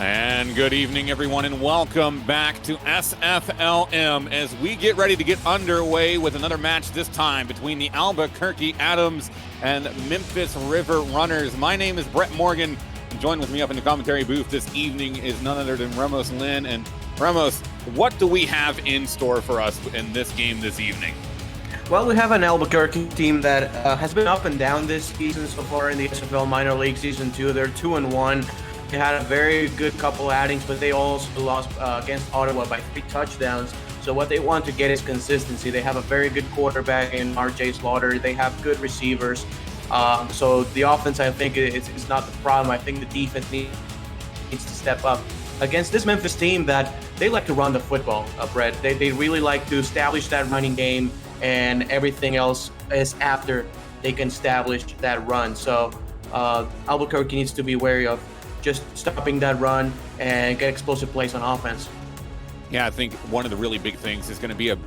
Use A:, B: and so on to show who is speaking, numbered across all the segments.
A: And good evening, everyone, and welcome back to SFLm as we get ready to get underway with another match, this time between the Albuquerque Adams and Memphis River Runners. My name is Brett Morgan, and joined with me up in the commentary booth this evening is none other than Ramos Lynn. And Ramos, what do we have in store for us in this game this evening?
B: Well, we have an Albuquerque team that has been up and down this season so far in the SFL Minor League Season 2. They're 2-1. They had a very good couple outings, but they also lost against Ottawa by 3 touchdowns. So what they want to get is consistency. They have a very good quarterback in R.J. Slaughter. They have good receivers. So the offense, I think, is not the problem. I think the defense needs to step up against this Memphis team that they like to run the football, Brett. They really like to establish that running game, and everything else is after they can establish that run. So Albuquerque needs to be wary of just stopping that run and get explosive plays on offense.
A: Yeah, I think one of the really big things is going to be a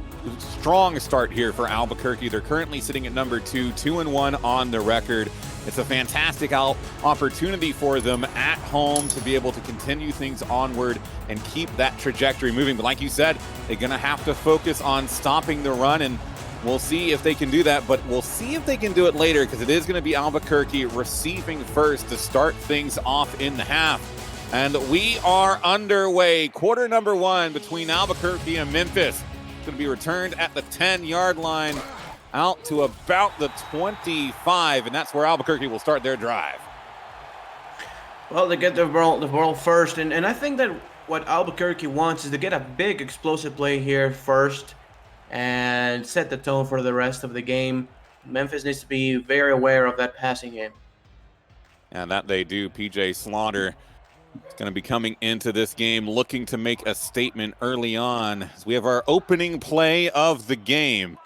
A: strong start here for Albuquerque. They're currently sitting at number 2, 2-1 on the record. It's a fantastic opportunity for them at home to be able to continue things onward and keep that trajectory moving. But like you said, they're going to have to focus on stopping the run, and we'll see if they can do that, but we'll see if they can do it later, because it is going to be Albuquerque receiving first to start things off in the half. And we are underway. Quarter number 1 between Albuquerque and Memphis. It's going to be returned at the 10-yard line out to about the 25, and that's where Albuquerque will start their drive.
B: Well, they get the ball first, and I think that what Albuquerque wants is to get a big explosive play here first and set the tone for the rest of the game. Memphis needs to be very aware of that passing game.
A: And that they do. PJ Slaughter is going to be coming into this game looking to make a statement early on, as we have our opening play of the game.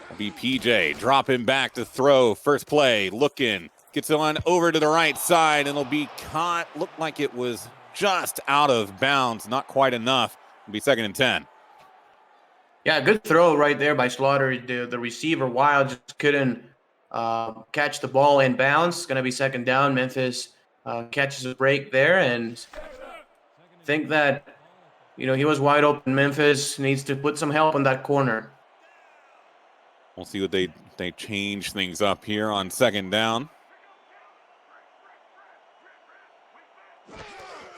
A: It'll be PJ dropping back to throw. First play, looking, gets on over to the right side, and it'll be caught. Looked like it was just out of bounds, not quite enough. It'll be 2nd and 10.
B: Yeah, good throw right there by Slaughter. The receiver, Wild, just couldn't catch the ball in bounds. It's going to be 2nd down. Memphis catches a break there, and think that, he was wide open. Memphis needs to put some help on that corner.
A: We'll see what they change things up here on 2nd down.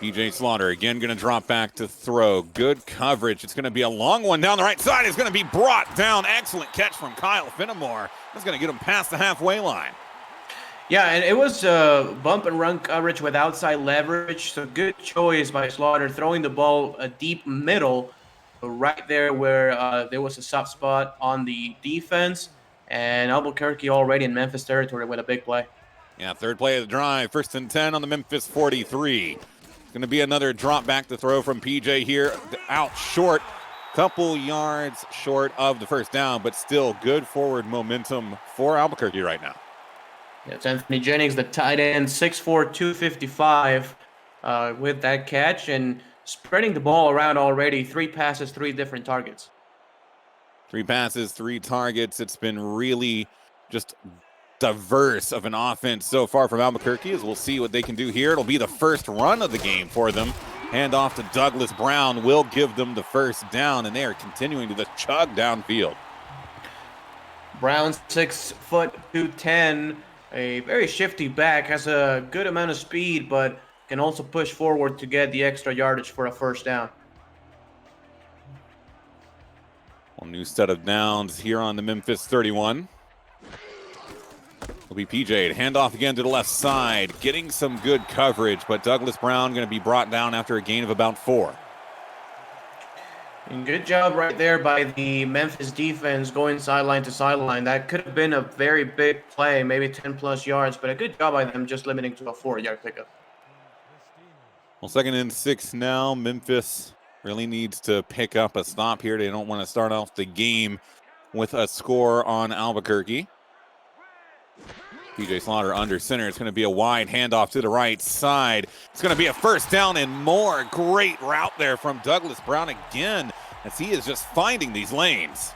A: PJ Slaughter again going to drop back to throw. Good coverage. It's going to be a long one down the right side. It's going to be brought down. Excellent catch from Kyle Finamore. That's going to get him past the halfway line.
B: Yeah, and it was bump and run coverage with outside leverage. So good choice by Slaughter, throwing the ball a deep middle, right there where there was a soft spot on the defense. And Albuquerque already in Memphis territory with a big play.
A: Yeah, 3rd play of the drive. 1st and 10 on the Memphis 43. Going to be another drop back to throw from PJ here, out short, couple yards short of the 1st down, but still good forward momentum for Albuquerque right now.
B: Yeah, it's Anthony Jennings, the tight end, 6'4", 255, with that catch and spreading the ball around already. 3 passes, 3 different targets.
A: 3 passes, 3 targets. It's been really just diverse of an offense so far from Albuquerque, as we'll see what they can do here. It'll be the first run of the game for them. Hand off to Douglas Brown will give them the 1st down, and they are continuing to just chug downfield.
B: Brown, 6', 210, a very shifty back, has a good amount of speed, but can also push forward to get the extra yardage for a 1st down.
A: A new set of downs here on the Memphis 31. Will be PJ. Handoff again to the left side, getting some good coverage, but Douglas Brown going to be brought down after a gain of about 4.
B: And good job right there by the Memphis defense going sideline to sideline. That could have been a very big play, maybe 10+ yards, but a good job by them just limiting to a 4-yard pickup.
A: Well, 2nd and 6 now. Memphis really needs to pick up a stop here. They don't want to start off the game with a score on Albuquerque. PJ Slaughter under center. It's going to be a wide handoff to the right side. It's going to be a 1st down and more. Great route there from Douglas Brown again, as he is just finding these lanes.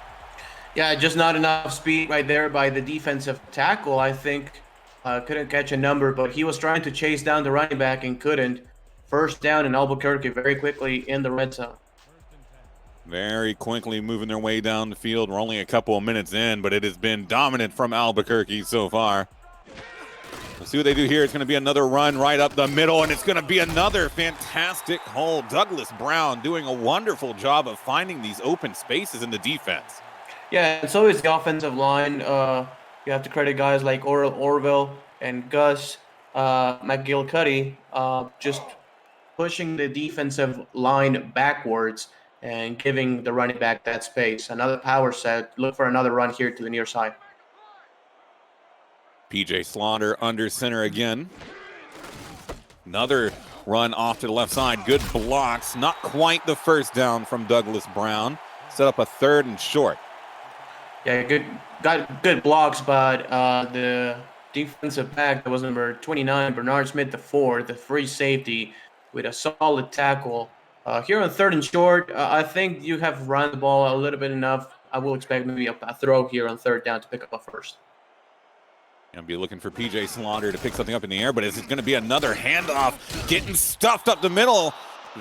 B: Yeah, just not enough speed right there by the defensive tackle. I think couldn't catch a number, but he was trying to chase down the running back and couldn't. first down in Albuquerque very quickly in the red zone.
A: Very quickly moving their way down the field. We're only a couple of minutes in, but it has been dominant from Albuquerque so far. We'll see what they do here. It's going to be another run right up the middle, and it's going to be another fantastic hole. Douglas Brown doing a wonderful job of finding these open spaces in the defense.
B: Yeah, and so is the offensive line. You have to credit guys like Orville and Gus McGillicuddy just pushing the defensive line backwards and giving the running back that space. Another power set. Look for another run here to the near side.
A: PJ Slaughter under center again. Another run off to the left side. Good blocks. Not quite the first down from Douglas Brown. Set up a 3rd and short.
B: Yeah, got good blocks, but the defensive back, that was number 29, Vernard Smith IV, the free safety, with a solid tackle. Here on 3rd and short, I think you have run the ball a little bit enough. I will expect maybe a throw here on 3rd down to pick up a first.
A: Gonna be looking for PJ Slaughter to pick something up in the air, but it's going to be another handoff, getting stuffed up the middle.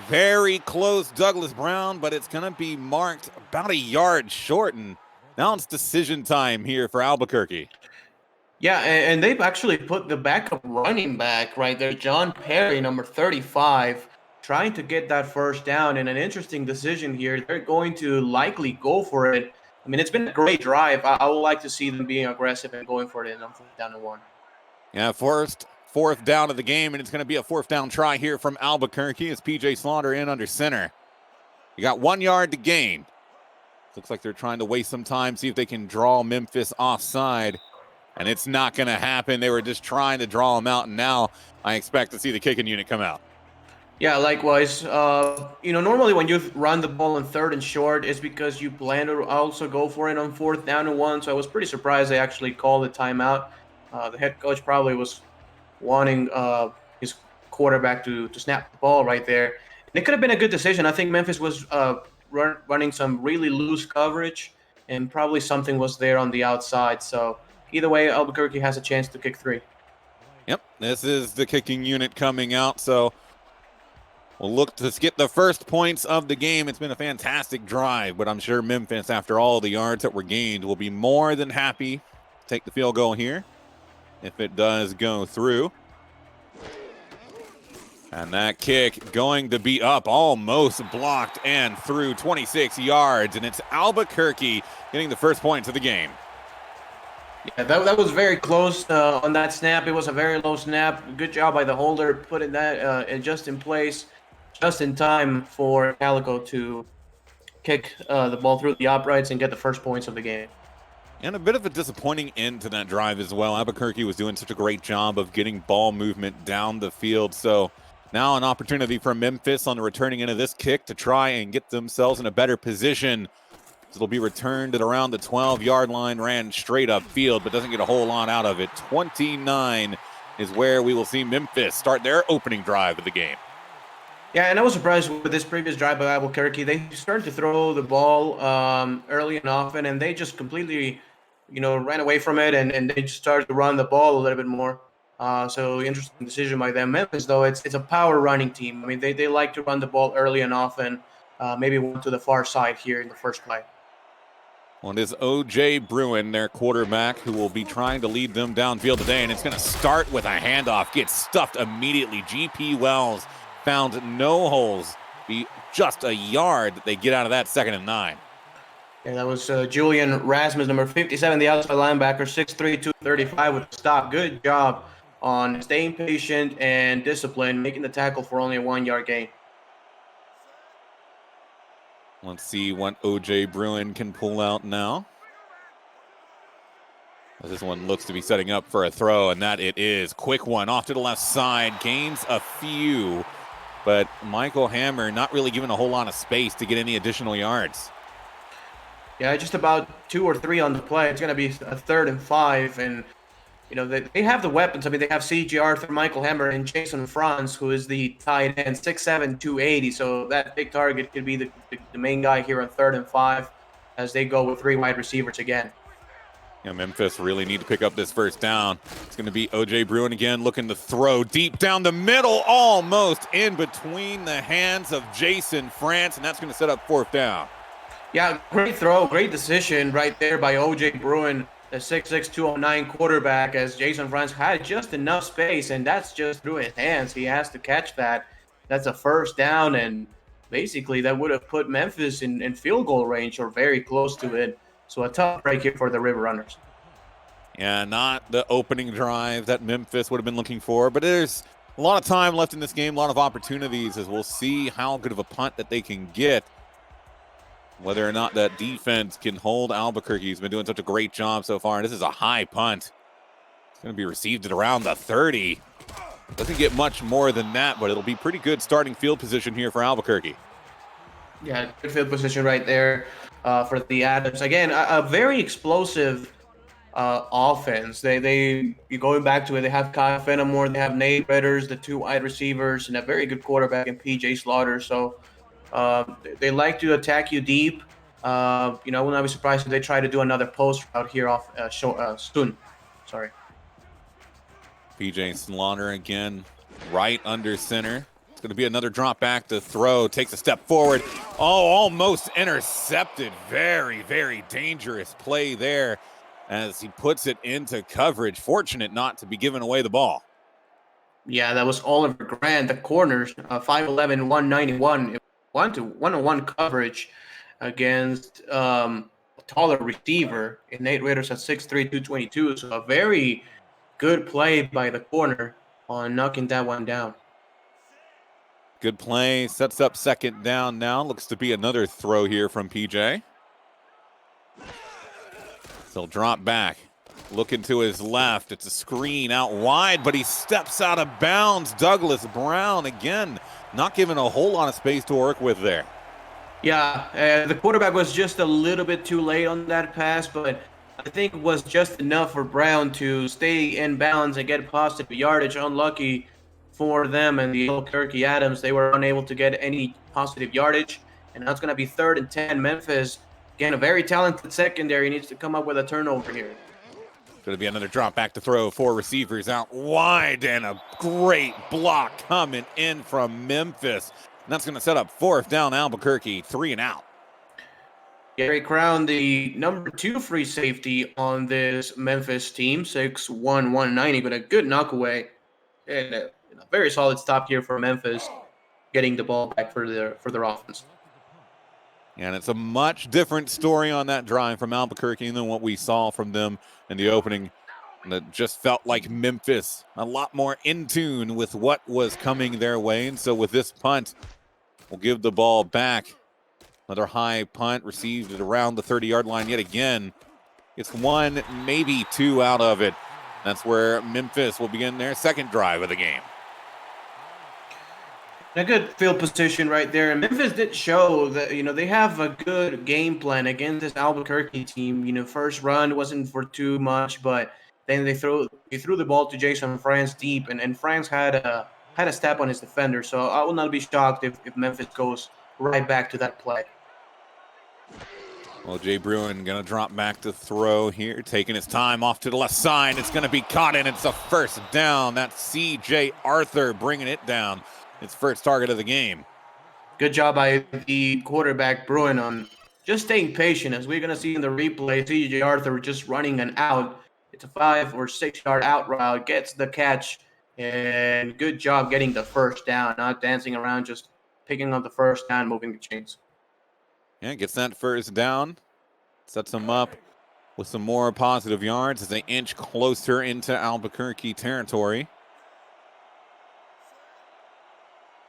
A: Very close, Douglas Brown, but it's going to be marked about a yard short, and now it's decision time here for Albuquerque.
B: Yeah, and they've actually put the backup running back right there, John Perry, number 35, trying to get that first down. And an interesting decision here. They're going to likely go for it. I mean, it's been a great drive. I would like to see them being aggressive and going for it on 4th down and 1.
A: Yeah, fourth down of the game, and it's going to be a 4th down try here from Albuquerque as PJ Slaughter in under center. You got 1 yard to gain. Looks like they're trying to waste some time, see if they can draw Memphis offside. And it's not going to happen. They were just trying to draw them out, and now I expect to see the kicking unit come out.
B: Yeah, likewise. Normally when you run the ball on 3rd and short, it's because you plan to also go for it on 4th down and 1. So I was pretty surprised they actually called the timeout. The head coach probably was wanting his quarterback to snap the ball right there. And it could have been a good decision. I think Memphis was running some really loose coverage, and probably something was there on the outside. So either way, Albuquerque has a chance to kick 3.
A: Yep, this is the kicking unit coming out, so we'll look to get the first points of the game. It's been a fantastic drive, but I'm sure Memphis, after all the yards that were gained, will be more than happy to take the field goal here if it does go through. And that kick going to be up, almost blocked and through 26 yards, and it's Albuquerque getting the first points of the game.
B: Yeah, that was very close on that snap. It was a very low snap. Good job by the holder putting that just in place, just in time for Calico to kick the ball through the uprights and get the first points of the game.
A: And a bit of a disappointing end to that drive as well. Albuquerque was doing such a great job of getting ball movement down the field. So now an opportunity for Memphis on the returning end of this kick to try and get themselves in a better position. It'll be returned at around the 12-yard line, ran straight up field, but doesn't get a whole lot out of it. 29 is where we will see Memphis start their opening drive of the game.
B: Yeah, and I was surprised with this previous drive by Albuquerque. They started to throw the ball early and often, and they just completely, ran away from it, and they just started to run the ball a little bit more. So interesting decision by them. Memphis, though, it's a power running team. I mean, they like to run the ball early and often, maybe one to the far side here in the first play.
A: Well, it is O.J. Bruin, their quarterback, who will be trying to lead them downfield today, and it's going to start with a handoff, get stuffed immediately. G.P. Wells found no holes, be just a yard that they get out of that 2nd and 9.
B: Yeah, that was Julian Rasmus, number 57, the outside linebacker, 6'3", 235 with a stop. Good job on staying patient and disciplined, making the tackle for only a 1-yard gain.
A: Let's see what O.J. Bruin can pull out now. This one looks to be setting up for a throw, and that it is. Quick one off to the left side, gains a few, but Michael Hammer not really given a whole lot of space to get any additional yards.
B: Yeah, just about 2 or 3 on the play. It's going to be a 3rd and 5, and they have the weapons. I mean, they have C.J. Arthur, Michael Hammer, and Jason Franz, who is the tight end, 6'7", 280. So that big target could be the main guy here on 3rd and 5 as they go with 3 wide receivers again.
A: Yeah, Memphis really need to pick up this first down. It's going to be O.J. Bruin again, looking to throw deep down the middle, almost in between the hands of Jason France, and that's going to set up 4th down.
B: Yeah, great throw, great decision right there by O.J. Bruin, the 6'6", 209 quarterback, as Jason France had just enough space, and that's just through his hands. He has to catch that. That's a first down, and basically that would have put Memphis in field goal range or very close to it. So a tough break here for the River Runners.
A: Yeah, not the opening drive that Memphis would have been looking for, but there's a lot of time left in this game, a lot of opportunities, as we'll see how good of a punt that they can get. Whether or not that defense can hold Albuquerque. He's been doing such a great job so far, and this is a high punt. It's going to be received at around the 30. Doesn't get much more than that, but it'll be pretty good starting field position here for Albuquerque.
B: Yeah, good field position right there for the Adams. Again, a very explosive offense. You're going back to it. They have Kyle Finamore, they have Nate Ritters, the 2 wide receivers, and a very good quarterback in PJ Slaughter. So they like to attack you deep. I will not be surprised if they try to do another post route here off soon. Sorry.
A: PJ Slaughter again, right under center. It's going to be another drop back to throw. Takes a step forward. Oh, almost intercepted. Very, very dangerous play there as he puts it into coverage. Fortunate not to be giving away the ball.
B: Yeah, that was Oliver Grant, the corners, 5'11", 191. One-on-one coverage against a taller receiver, and Nate Ritters at 6'3", 222. So a very good play by the corner on knocking that one down.
A: Good play, sets up 2nd down now. Looks to be another throw here from PJ. So he'll drop back, looking to his left. It's a screen out wide, but he steps out of bounds. Douglas Brown, again, not given a whole lot of space to work with there.
B: Yeah, the quarterback was just a little bit too late on that pass, but I think it was just enough for Brown to stay in bounds and get positive yardage. Unlucky for them and the Albuquerque Adams, they were unable to get any positive yardage, and that's going to be 3rd and 10. Memphis, again, a very talented secondary, needs to come up with a turnover here.
A: Going to be another drop back to throw. 4 receivers out wide, and a great block coming in from Memphis. And that's going to set up 4th down Albuquerque, 3 and out.
B: Gary Crown, the number 2 free safety on this Memphis team, 6'1", 190, but a good knockaway and a very solid stop here for Memphis, getting the ball back for their offense.
A: And it's a much different story on that drive from Albuquerque than what we saw from them in the opening. And it just felt like Memphis a lot more in tune with what was coming their way. And so with this punt, we'll give the ball back. Another high punt received at around the 30-yard line yet again. It's 1, maybe 2 out of it. That's where Memphis will begin their 2nd drive of the game.
B: A good field position right there. And Memphis did show that, they have a good game plan against this Albuquerque team. First run wasn't for too much, but then they threw the ball to Jason France deep, and France had a step on his defender. So I will not be shocked if Memphis goes right back to that play.
A: Well, Jay Bruin going to drop back to throw here, taking his time off to the left side. It's going to be caught, and it's a 1st down. That's C.J. Arthur bringing it down. Its first target of the game.
B: Good job by the quarterback, Bruin, on just staying patient. As we're going to see in the replay, C.J. Arthur just running an out. It's a 5 or 6 yard out route, gets the catch, and good job getting the 1st down, not dancing around, just picking up the 1st down, moving the chains.
A: Yeah, gets that 1st down, sets them up with some more positive yards as they inch closer into Albuquerque territory.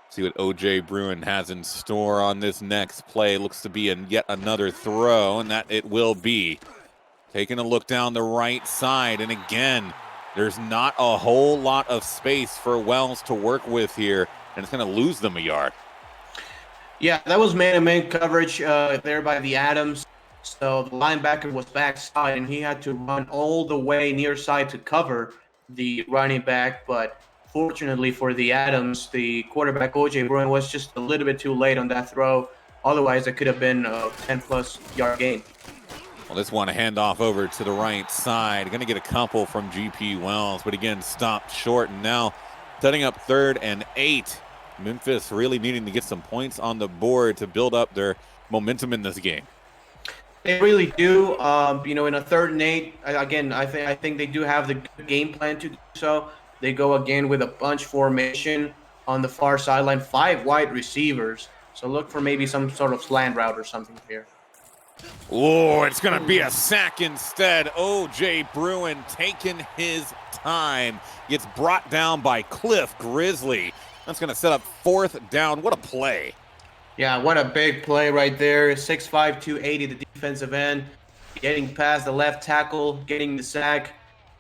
A: See what O.J. Bruin has in store on this next play. Looks to be yet another throw, and that it will be. Taking a look down the right side, and again, there's not a whole lot of space for Wells to work with here, and it's going to lose them a yard.
B: Yeah, that was man-to-man coverage there by the Adams. So the linebacker was backside, and he had to run all the way near side to cover the running back, but fortunately for the Adams, the quarterback O.J. Bruin was just a little bit too late on that throw. Otherwise, it could have been a 10-plus yard gain.
A: Well, this one a handoff over to the right side. Going to get a couple from GP Wells, but again, stopped short. And now setting up 3rd and 8. Memphis really needing to get some points on the board to build up their momentum in this game.
B: They really do. In a 3rd and 8, again, I think they do have the good game plan to do so. They go again with a bunch formation on the far sideline, 5 wide receivers. So look for maybe some sort of slant route or something here.
A: Oh, it's going to be a sack instead. O.J. Bruin taking his time. Gets brought down by Cliff Grizzly. That's going to set up 4th down. What a play.
B: Yeah, what a big play right there. 6'5", 280, the defensive end. Getting past the left tackle, getting the sack.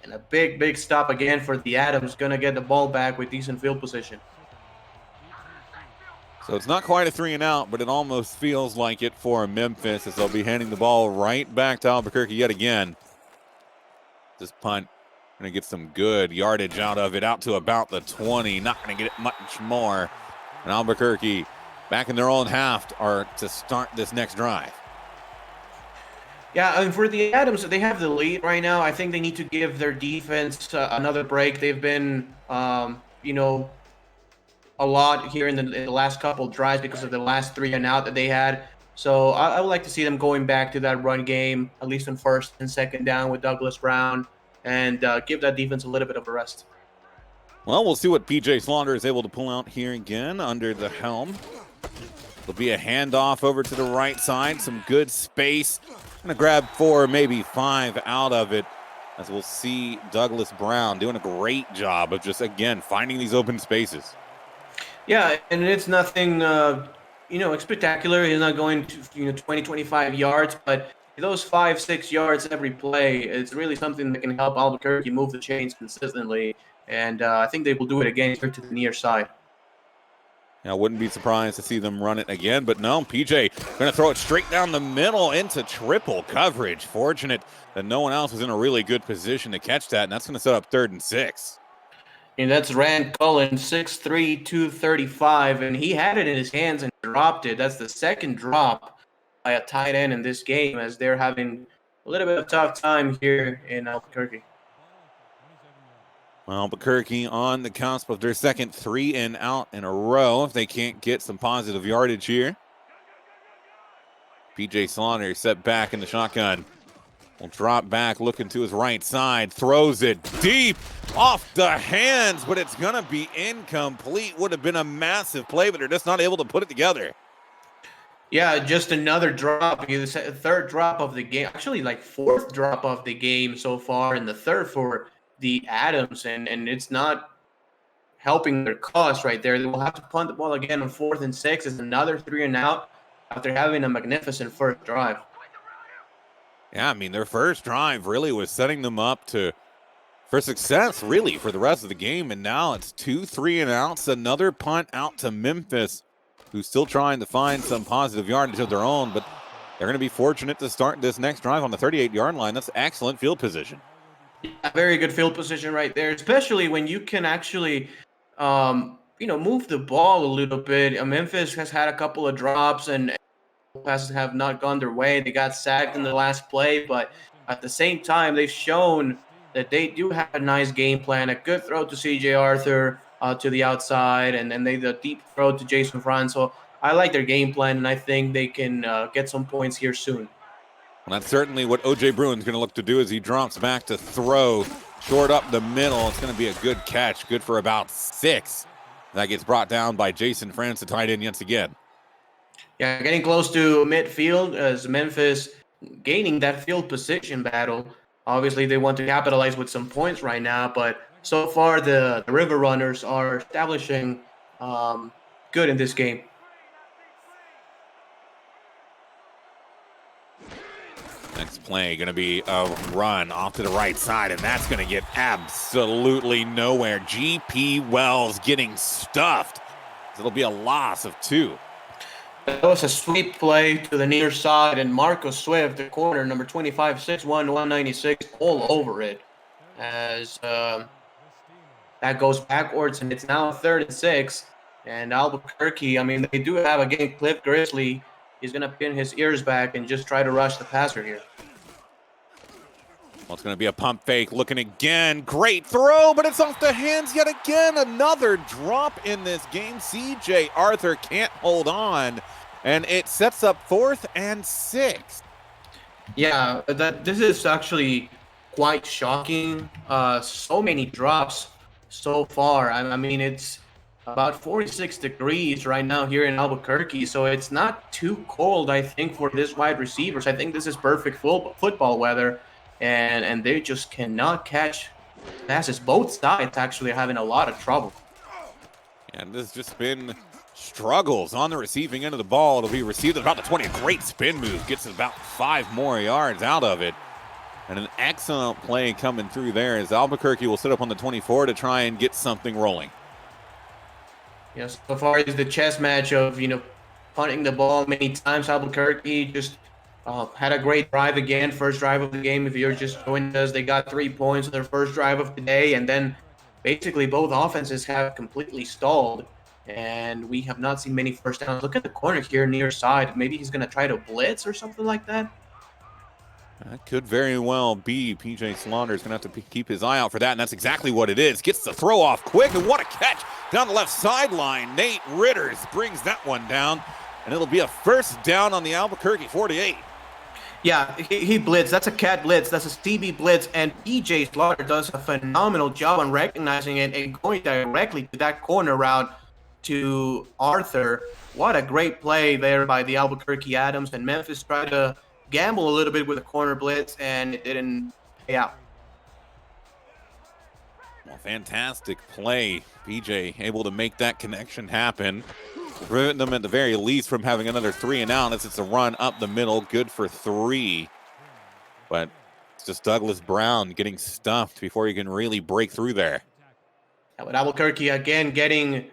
B: And a big stop again for the Adams. Going to get the ball back with decent field position.
A: So it's not quite a 3 and out, but it almost feels like it for Memphis as they'll be handing the ball right back to Albuquerque yet again. This punt going to get some good yardage out of it, out to about the 20. Not going to get it much more. And Albuquerque back in their own half are to start this next drive.
B: Yeah, and for the Adams, they have the lead right now. I think they need to give their defense another break. They've been, a lot here in the last couple drives because of the last 3 and out that they had. So I would like to see them going back to that run game, at least on 1st and 2nd down with Douglas Brown, and give that defense a little bit of a rest.
A: Well, we'll see what P.J. Slaughter is able to pull out here again under the helm. There'll be a handoff over to the right side, some good space. Going to grab 4, maybe 5 out of it, as we'll see Douglas Brown doing a great job of just, again, finding these open spaces.
B: Yeah, and it's nothing, spectacular. He's not going to, 20, 25 yards, but those 5, 6 yards every play, it's really something that can help Albuquerque move the chains consistently. And I think they will do it again here to the near side.
A: I wouldn't be surprised to see them run it again, but no, PJ going to throw it straight down the middle into triple coverage. Fortunate that no one else was in a really good position to catch that, and that's going to set up 3rd and 6.
B: And that's Rand Cullen, 6'3", 235, and he had it in his hands and dropped it. That's the 2nd drop by a tight end in this game, as they're having a little bit of a tough time here in Albuquerque.
A: Albuquerque on the cusp of their 2nd 3 and out in a row if they can't get some positive yardage here. P.J. Slaughter set back in the shotgun. Will drop back, looking to his right side, throws it deep off the hands, but it's going to be incomplete. Would have been a massive play, but they're just not able to put it together.
B: Yeah, just another drop. The 3rd drop of the game. Actually, 4th drop of the game so far, and the 3rd for the Adams, and it's not helping their cause right there. They will have to punt the ball again on 4th and 6. It's another 3 and out after having a magnificent 1st drive.
A: Yeah, I mean, their first drive really was setting them up for success, really, for the rest of the game. And now it's 2 3 and outs, another punt out to Memphis, who's still trying to find some positive yardage of their own. But they're going to be fortunate to start this next drive on the 38-yard line. That's excellent field position.
B: Yeah, very good field position right there, especially when you can actually, move the ball a little bit. Memphis has had a couple of drops and passes have not gone their way. They got sacked in the last play, but at the same time, they've shown that they do have a nice game plan, a good throw to C.J. Arthur to the outside, and then the deep throw to Jason Franz. So I like their game plan, and I think they can get some points here soon.
A: Well, that's certainly what O.J. Bruin's going to look to do as he drops back to throw. Short up the middle. It's going to be a good catch, good for about 6. That gets brought down by Jason Franz, the tight end, once again.
B: Yeah, getting close to midfield as Memphis gaining that field position battle. Obviously, they want to capitalize with some points right now, but so far the River Runners are establishing good in this game.
A: Next play going to be a run off to the right side, and that's going to get absolutely nowhere. GP Wells getting stuffed. It'll be a loss of 2.
B: That was a sweep play to the near side, and Marcus Swift, the corner, number 25, 6'1", 196, all over it. As that goes backwards, and it's now 3rd and 6. And Albuquerque, I mean, they do have, again, Cliff Grizzly. He's going to pin his ears back and just try to rush the passer here.
A: Well, it's going to be a pump fake. Looking again. Great throw, but it's off the hands yet again. Another drop in this game. CJ Arthur can't hold on, and it sets up 4th and 6.
B: Yeah, this is actually quite shocking. So many drops so far. I mean, it's about 46 degrees right now here in Albuquerque, so it's not too cold, I think, for this wide receivers. I think this is perfect football weather, and they just cannot catch passes. Both sides actually are having a lot of trouble.
A: And this has just been struggles on the receiving end of the ball. It'll be received at about the 20. A great spin move. Gets about 5 more yards out of it. And an excellent play coming through there as Albuquerque will sit up on the 24 to try and get something rolling.
B: Yes, so far as the chess match of, punting the ball many times, Albuquerque just had a great drive again, first drive of the game. If you're just joining us, they got 3 points on their first drive of the day, and then basically both offenses have completely stalled, and we have not seen many first downs. Look at the corner here near side. Maybe he's going to try to blitz or something like that.
A: That could very well be. PJ Slaughter is going to have to keep his eye out for that, and that's exactly what it is. Gets the throw off quick, and what a catch down the left sideline. Nate Ritters brings that one down, and it'll be a first down on the Albuquerque 48.
B: Yeah, he blitzed. That's a cat blitz. That's a CB blitz, and PJ Slaughter does a phenomenal job on recognizing it and going directly to that corner route to Arthur. What a great play there by the Albuquerque Adams, and Memphis tried to gamble a little bit with a corner blitz, and it didn't pay out.
A: Well, fantastic play. PJ able to make that connection happen. Prevent them at the very least from having another 3 and out as it's a run up the middle. Good for 3. But it's just Douglas Brown getting stuffed before he can really break through there.
B: Yeah, but Albuquerque again getting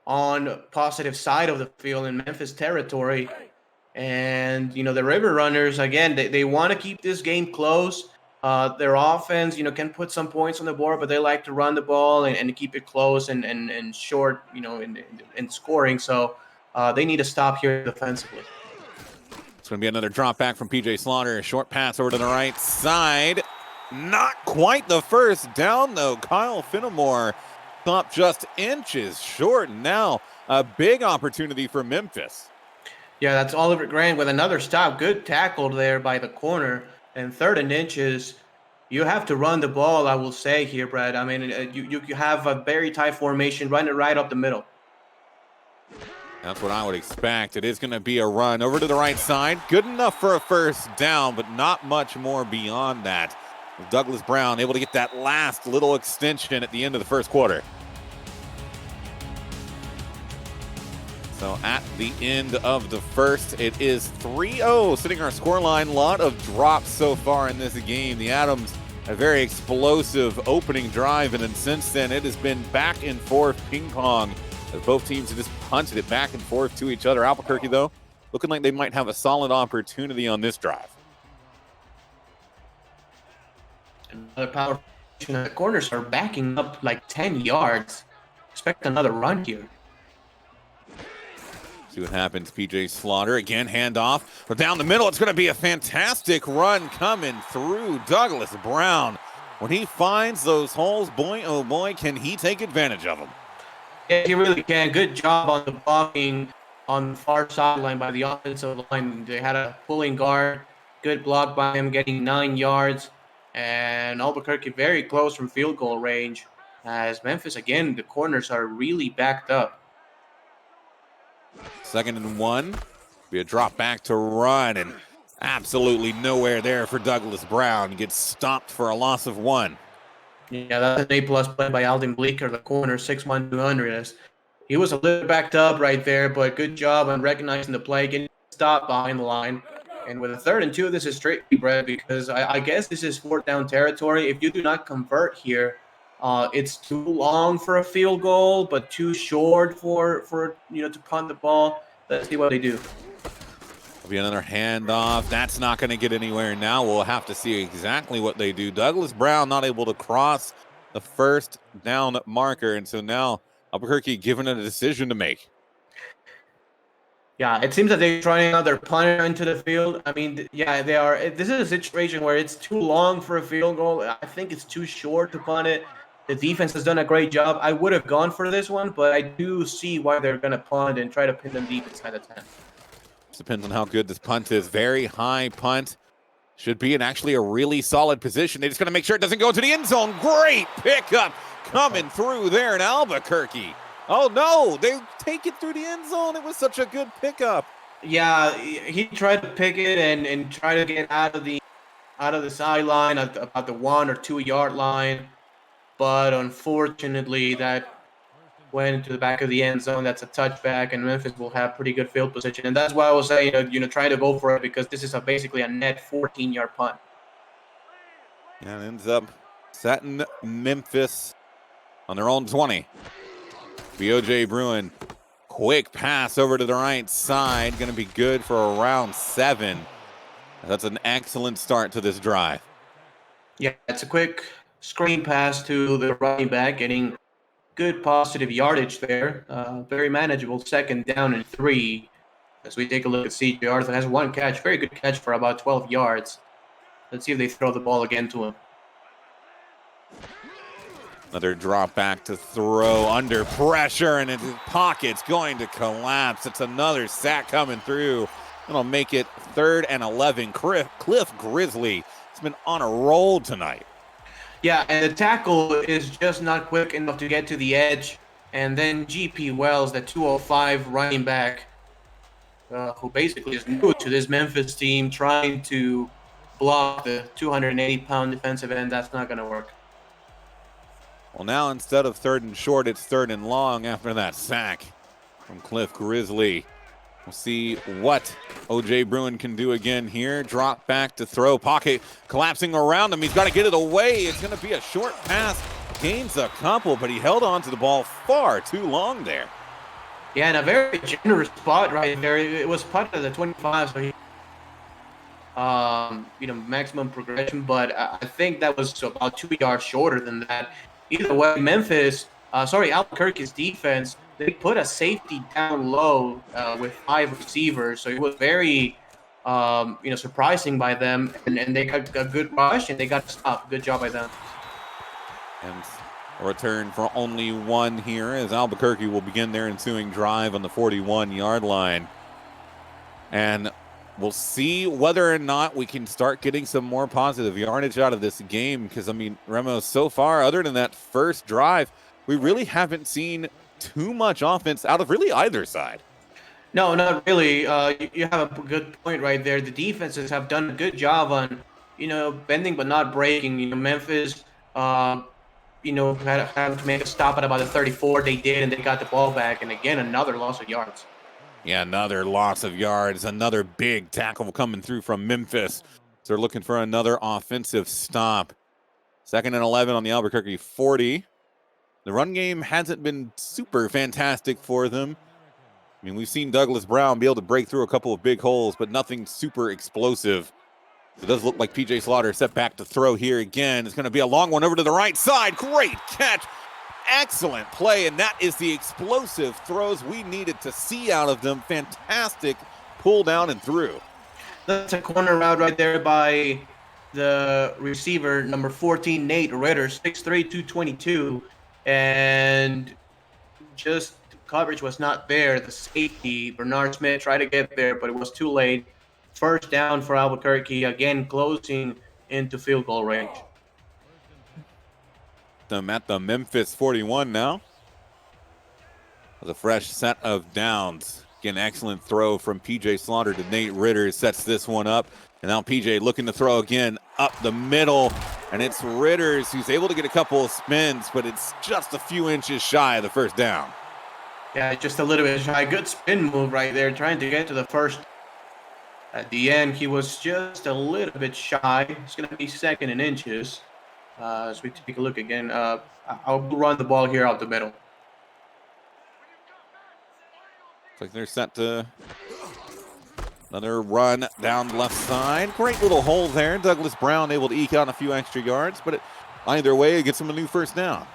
B: on positive side of the field in Memphis territory. And, the River Runners, again, they want to keep this game close. Their offense, can put some points on the board, but they like to run the ball and keep it close and short, in scoring. So they need to stop here defensively.
A: It's going to be another drop back from PJ Slaughter. A short pass over to the right side. Not quite the first down, though. Kyle Finamore stopped just inches short. Now a big opportunity for Memphis.
B: Yeah, that's Oliver Grant with another stop. Good tackle there by the corner. And 3rd and inches, you have to run the ball, I will say here, Brad. I mean, you have a very tight formation, run it right up the middle.
A: That's what I would expect. It is going to be a run over to the right side. Good enough for a first down, but not much more beyond that. Douglas Brown able to get that last little extension at the end of the first quarter. So at the end of the first, it is 3-0 sitting our scoreline. Lot of drops so far in this game. The Adams, a very explosive opening drive, and then since then it has been back and forth ping pong as both teams have just punted it back and forth to each other. Albuquerque, though, looking like they might have a solid opportunity on this drive.
B: Another power. The corners are backing up like 10 yards. Expect another run here.
A: See what happens. PJ Slaughter again, handoff. But down the middle, it's going to be a fantastic run coming through Douglas Brown. When he finds those holes, boy, oh boy, can he take advantage of them.
B: Yeah, he really can. Good job on the blocking on the far sideline by the offensive line. They had a pulling guard. Good block by him, getting 9 yards. And Albuquerque very close from field goal range. As Memphis, again, the corners are really backed up.
A: 2nd and 1. Be a drop back to run, and absolutely nowhere there for Douglas Brown. He gets stopped for a loss of 1.
B: Yeah, that's an A-plus play by Alden Bleeker, the corner, 6'1", 200. He was a little backed up right there, but good job on recognizing the play, getting stopped behind the line. And with a 3rd and 2, this is tricky, Brett, because I guess this is 4th down territory. If you do not convert here, it's too long for a field goal, but too short for to punt the ball. Let's see what they do.
A: There'll be another handoff. That's not going to get anywhere now. We'll have to see exactly what they do. Douglas Brown not able to cross the 1st down marker, and so now Albuquerque given a decision to make.
B: Yeah, it seems that they're trying out their punter into the field. I mean, yeah, they are. This is a situation where it's too long for a field goal. I think it's too short to punt it. The defense has done a great job. I would have gone for this one, but I do see why they're going to punt and try to pin them deep inside the 10.
A: Depends on how good this punt is. Very high punt. Should be in actually a really solid position. They're just going to make sure it doesn't go to the end zone. Great pickup coming through there in Albuquerque. Oh, no, they take it through the end zone. It was such a good pickup.
B: Yeah, he tried to pick it and try to get out of the sideline at about the 1 or 2 yard line, but unfortunately that went into the back of the end zone. That's a touchback, and Memphis will have pretty good field position, and that's why I was saying, try to go for it because this is basically a net 14-yard punt.
A: And ends up setting Memphis on their own 20. BOJ Bruin, quick pass over to the right side, going to be good for around 7. That's an excellent start to this drive.
B: Yeah, it's a quick screen pass to the running back, getting good positive yardage there. Very manageable 2nd down and 3. As we take a look at CJ Arthur, has 1 catch, very good catch for about 12 yards. Let's see if they throw the ball again to him.
A: Another drop back to throw under pressure, and his pocket's going to collapse. It's another sack coming through. It'll make it 3rd and 11. Cliff Grizzly has been on a roll tonight.
B: Yeah, and the tackle is just not quick enough to get to the edge. And then G.P. Wells, the 205 running back, who basically is new to this Memphis team, trying to block the 280-pound defensive end. That's not going to work.
A: Well, now instead of 3rd and short, it's 3rd and long after that sack from Cliff Grizzly. We'll see what O.J. Bruin can do again here. Drop back to throw. Pocket collapsing around him. He's got to get it away. It's going to be a short pass. Gains a couple, but he held on to the ball far too long there.
B: Yeah, and a very generous spot right there. It was punted at the 25, so he, maximum progression. But I think that was about 2 yards shorter than that. Either way, Albuquerque's defense, they put a safety down low with 5 receivers, so it was very, surprising by them, and they got a good rush, and they got stopped. Good job by them.
A: And a return for only 1 here as Albuquerque will begin their ensuing drive on the 41-yard line. And we'll see whether or not we can start getting some more positive yardage out of this game because, Ramos, so far, other than that first drive, we really haven't seen too much offense out of really either side.
B: No, not really. You have a good point right there. The defenses have done a good job on, bending but not breaking. Memphis, had to make a stop at about the 34. They did, and they got the ball back. And again, another loss of yards.
A: Yeah, another loss of yards, another big tackle coming through from Memphis. So they're looking for another offensive stop. 2nd and 11 on the Albuquerque 40. The run game hasn't been super fantastic for them. We've seen Douglas Brown be able to break through a couple of big holes, but nothing super explosive. It does look like P.J. Slaughter set back to throw here again. It's going to be a long one over to the right side. Great catch. Excellent play, and that is the explosive throws we needed to see out of them. Fantastic pull down and through.
B: That's a corner route right there by the receiver, number 14, Nate Ritters, 6'3", 222. And just coverage was not there. The safety, Vernard Smith, tried to get there, but it was too late. 1st down for Albuquerque, again closing into field goal range.
A: Them at the Memphis 41 now. With a fresh set of downs. Again, excellent throw from P.J. Slaughter to Nate Ritters. Sets this one up. And now P.J. looking to throw again up the middle. And it's Ritters who's able to get a couple of spins, but it's just a few inches shy of the 1st down.
B: Yeah, just a little bit shy. Good spin move right there, trying to get to the 1st. At the end, he was just a little bit shy. It's going to be 2nd in inches. As we take a look again, I'll run the ball here out the middle.
A: Looks like they're set to another run down the left side. Great little hole there. Douglas Brown able to eke out a few extra yards, but either way, it gets him a new 1st down.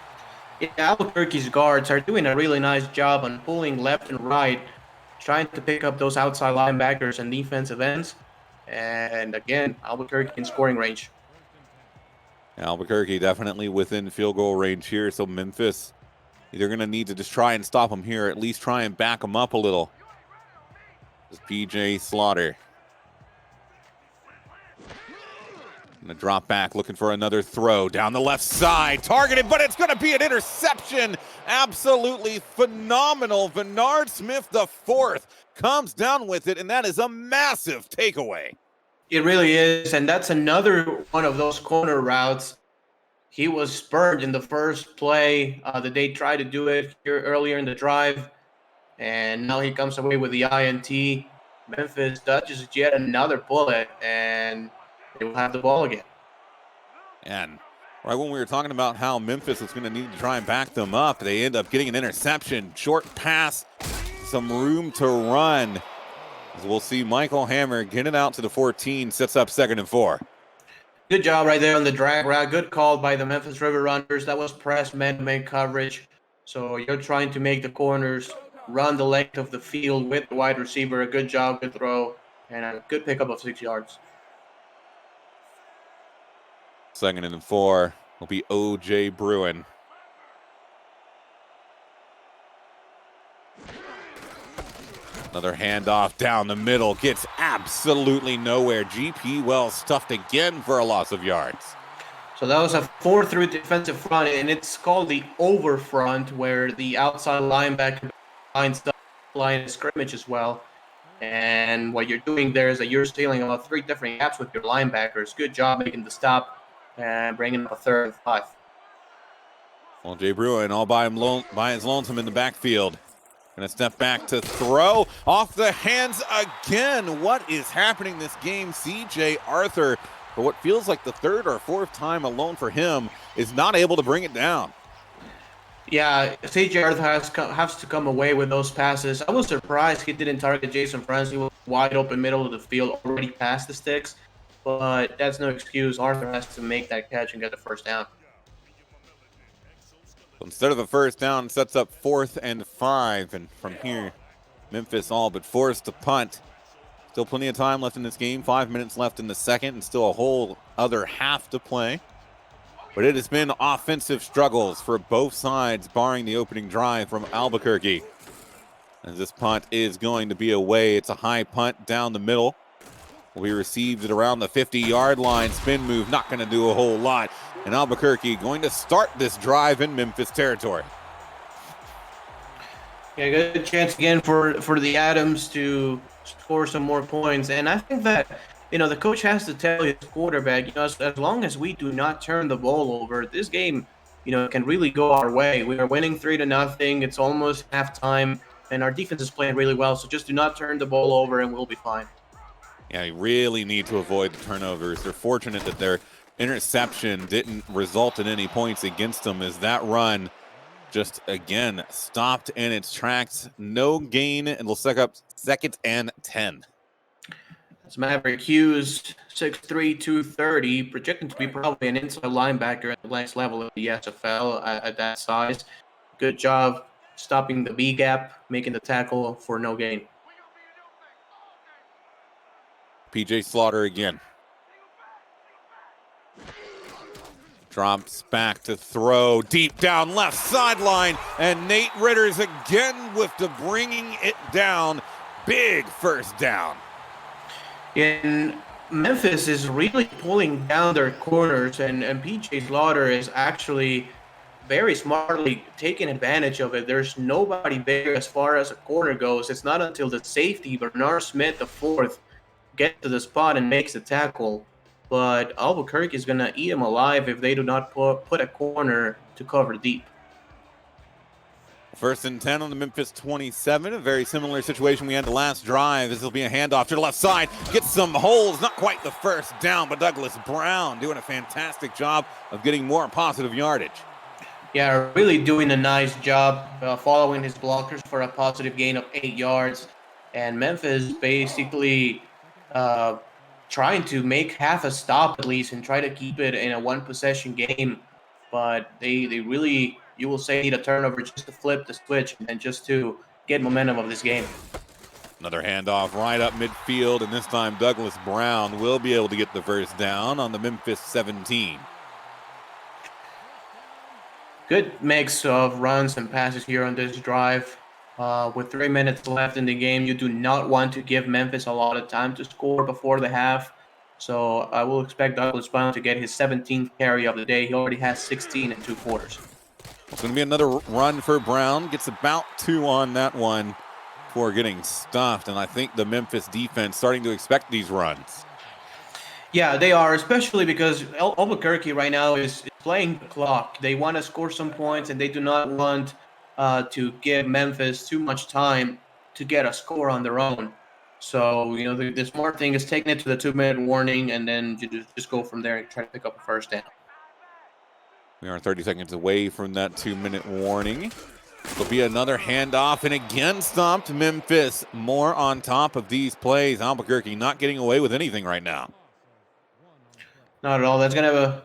B: Yeah, Albuquerque's guards are doing a really nice job on pulling left and right trying to pick up those outside linebackers and defensive ends. And again, Albuquerque in scoring range.
A: Albuquerque definitely within field goal range here, so Memphis either going to need to just try and stop them here, or at least try and back them up a little. This is PJ Slaughter. Going to drop back, looking for another throw down the left side. Targeted, but it's going to be an interception. Absolutely phenomenal. Vernard Smith IV comes down with it, and that is a massive takeaway.
B: It really is, and that's another one of those corner routes. He was spurned in the first play that they tried to do it here earlier in the drive, and now he comes away with the INT. Memphis dodges yet another bullet, and they will have the ball again.
A: And right when we were talking about how Memphis was going to need to try and back them up, they end up getting an interception. Short pass, some room to run. As we'll see Michael Hammer get it out to the 14, sets up 2nd and 4.
B: Good job right there on the drag route. Good call by the Memphis River Runners. That was press man-to-man coverage. So you're trying to make the corners run the length of the field with the wide receiver. A good job, good throw, and a good pickup of 6 yards.
A: 2nd and 4 will be O.J. Bruin. Another handoff down the middle, gets absolutely nowhere. GP Wells stuffed again for a loss of yards.
B: So that was a 4-through defensive front, and it's called the over front, where the outside linebacker lines the line of scrimmage as well. And what you're doing there is that you're stealing about 3 different gaps with your linebackers. Good job making the stop and bringing up a 3rd and 5.
A: Well, Jay Bruin all by his lonesome in the backfield. Going to step back to throw. Off the hands again. What is happening this game? C.J. Arthur, for what feels like the 3rd or 4th time alone for him, is not able to bring it down.
B: Yeah, C.J. Arthur has to come away with those passes. I was surprised he didn't target Jason Franz. He was wide open middle of the field, already past the sticks. But that's no excuse. Arthur has to make that catch and get the 1st down.
A: Instead of a 1st down, sets up 4th and 5. And from here, Memphis all but forced to punt. Still plenty of time left in this game. 5 minutes left in the 2nd and still a whole other half to play. But it has been offensive struggles for both sides, barring the opening drive from Albuquerque. As this punt is going to be away. It's a high punt down the middle. Will be received at around the 50-yard line. Spin move, not going to do a whole lot. And Albuquerque going to start this drive in Memphis territory.
B: Yeah, good chance again for the Adams to score some more points. And I think that, the coach has to tell his quarterback, as long as we do not turn the ball over, this game, can really go our way. We are winning 3-0. It's almost halftime, and our defense is playing really well. So just do not turn the ball over, and we'll be fine.
A: Yeah, you really need to avoid the turnovers. They're fortunate that their interception didn't result in any points against them, as that run just, again, stopped in its tracks. No gain, and will set up 2nd and 10.
B: That's Maverick Hughes, 6'3", 230, projected to be probably an inside linebacker at the next level of the SFL at that size. Good job stopping the B gap, making the tackle for no gain.
A: PJ Slaughter again. Drops back to throw deep down left sideline, and Nate Ritters again with the bringing it down. Big 1st down.
B: And Memphis is really pulling down their corners, and PJ Slaughter is actually very smartly taking advantage of it. There's nobody there as far as a corner goes. It's not until the safety, Vernard Smith IV, gets to the spot and makes the tackle. But Albuquerque is going to eat him alive if they do not put a corner to cover deep.
A: 1st and 10 on the Memphis 27. A very similar situation we had the last drive. This will be a handoff to the left side. Gets some holes. Not quite the 1st down, but Douglas Brown doing a fantastic job of getting more positive yardage.
B: Yeah, really doing a nice job following his blockers for a positive gain of 8 yards. And Memphis basically trying to make half a stop at least and try to keep it in a 1-possession game. But they really, you will say, need a turnover just to flip the switch and just to get momentum of this game.
A: Another handoff right up midfield, and this time Douglas Brown will be able to get the first down on the Memphis 17.
B: Good mix of runs and passes here on this drive. With 3 minutes left in the game, you do not want to give Memphis a lot of time to score before the half. So I will expect Douglas Brown to get his 17th carry of the day. He already has 16 in 2 quarters.
A: It's going to be another run for Brown. Gets about 2 on that one before getting stuffed. And I think the Memphis defense starting to expect these runs.
B: Yeah, they are, especially because Albuquerque right now is playing the clock. They want to score some points, and they do not want to give Memphis too much time to get a score on their own. So, the smart thing is taking it to the 2-minute warning, and then you just go from there and try to pick up a first down.
A: We are 30 seconds away from that 2-minute warning. There'll be another handoff, and again stopped Memphis. More on top of these plays. Albuquerque not getting away with anything right now.
B: Not at all. That's going to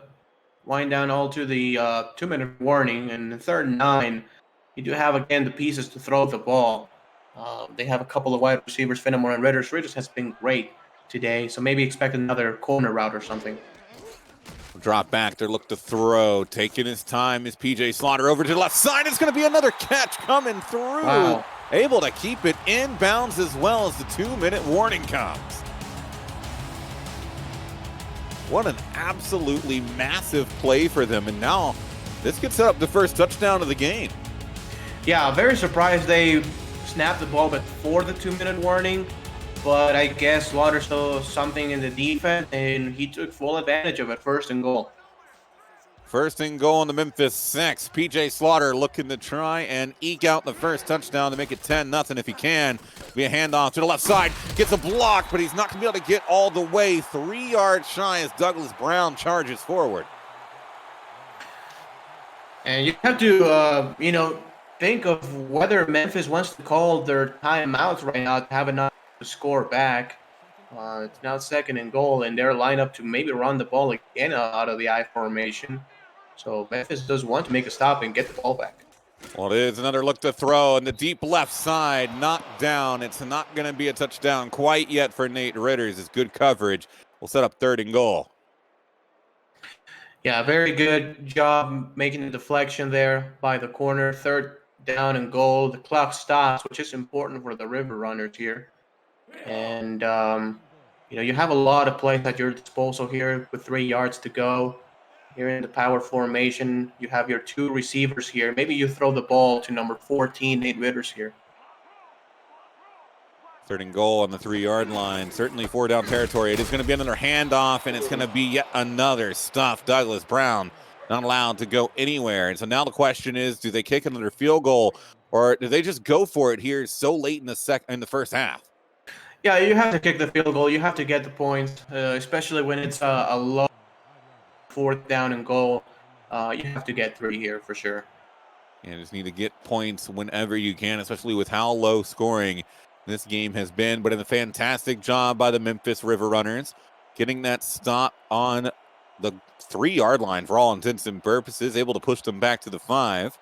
B: wind down all to the 2-minute warning. And in 3rd and 9, you do have, again, the pieces to throw the ball. They have a couple of wide receivers, Finamore and Ritters. Ritters has been great today, so maybe expect another corner route or something.
A: Drop back, they look to throw. Taking his time is PJ Slaughter over to the left side. It's going to be another catch coming through.
B: Wow.
A: Able to keep it in bounds as well as the 2-minute warning comes. What an absolutely massive play for them. And now this could set up the first touchdown of the game.
B: Yeah, very surprised they snapped the ball before the 2-minute warning. But I guess Slaughter saw something in the defense, and he took full advantage of it. 1st and goal.
A: 1st and goal on the Memphis 6. PJ Slaughter looking to try and eke out the first touchdown to make it 10-0 if he can. Be a handoff to the left side. Gets a block, but he's not going to be able to get all the way. 3 yards shy as Douglas Brown charges forward.
B: And you have to, think of whether Memphis wants to call their timeouts right now to have enough to score back. It's now 2nd and goal, and they're lined up to maybe run the ball again out of the I formation. So Memphis does want to make a stop and get the ball back.
A: Well, it is another look to throw, and the deep left side knocked down. It's not going to be a touchdown quite yet for Nate Ritters. It's good coverage. We'll set up 3rd and goal.
B: Yeah, very good job making the deflection there by the corner. 3rd down and goal. The clock stops, which is important for the River Runners here. And, you have a lot of plays at your disposal here with 3 yards to go. Here in the power formation, you have your 2 receivers here. Maybe you throw the ball to number 14, Nate Ritters here.
A: 3rd and goal on the 3-yard line. Certainly 4-down territory. It is going to be another handoff, and it's going to be yet another stuff. Douglas Brown not allowed to go anywhere. And so now the question is, do they kick another field goal, or do they just go for it here so late in the first half?
B: Yeah, you have to kick the field goal. You have to get the points, especially when it's a low 4th down and goal. You have to get 3 here for sure.
A: You just need to get points whenever you can, especially with how low scoring this game has been. But a fantastic job by the Memphis River Runners, getting that stop on the 3-yard line for all intents and purposes, able to push them back to the 5.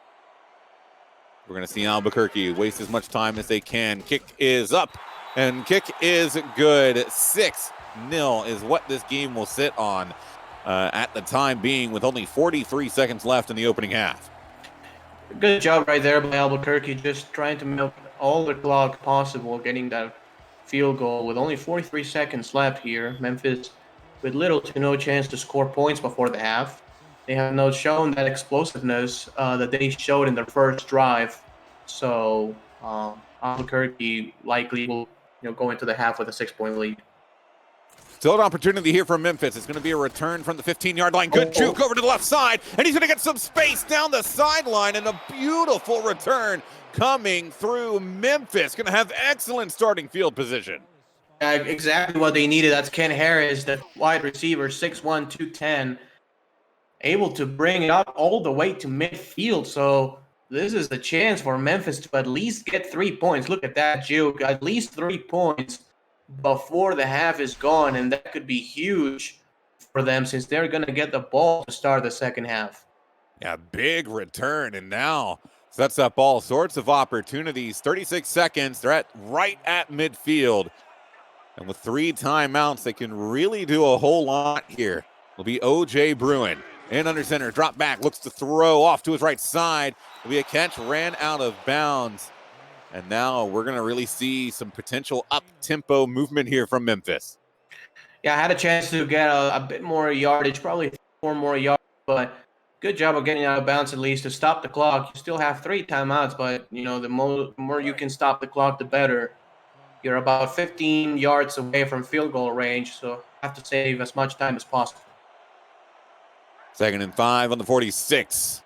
A: We're going to see Albuquerque waste as much time as they can. Kick is up. And kick is good. 6-0 is what this game will sit on at the time being, with only 43 seconds left in the opening half.
B: Good job right there by Albuquerque, just trying to milk all the clock possible, getting that field goal with only 43 seconds left here. Memphis with little to no chance to score points before the half. They have not shown that explosiveness that they showed in their first drive. So Albuquerque likely will go into the half with a 6-point lead.
A: Still an opportunity here for Memphis. It's going to be a return from the 15-yard line. Good juke over to the left side, and he's going to get some space down the sideline, and a beautiful return coming through Memphis. Going to have excellent starting field position.
B: Exactly what they needed. That's Ken Harris, the wide receiver, 6'1", 210, able to bring it up all the way to midfield. So this is the chance for Memphis to at least get 3 points. Look at that juke. At least 3 points before the half is gone, and that could be huge for them since they're going to get the ball to start the second half.
A: Yeah, big return, and now Sets up all sorts of opportunities. 36 seconds. They're right at midfield. And with 3 timeouts, they can really do a whole lot here. Will be O.J. Bruin. In under center, drop back, looks to throw off to his right side. Will be a catch, ran out of bounds. And now we're going to really see some potential up-tempo movement here from Memphis.
B: Yeah, I had a chance to get a bit more yardage, probably 4 more yards, but good job of getting out of bounds at least to stop the clock. You still have 3 timeouts, but, the more you can stop the clock, the better. You're about 15 yards away from field goal range, so you have to save as much time as possible.
A: 2nd and 5 on the 46.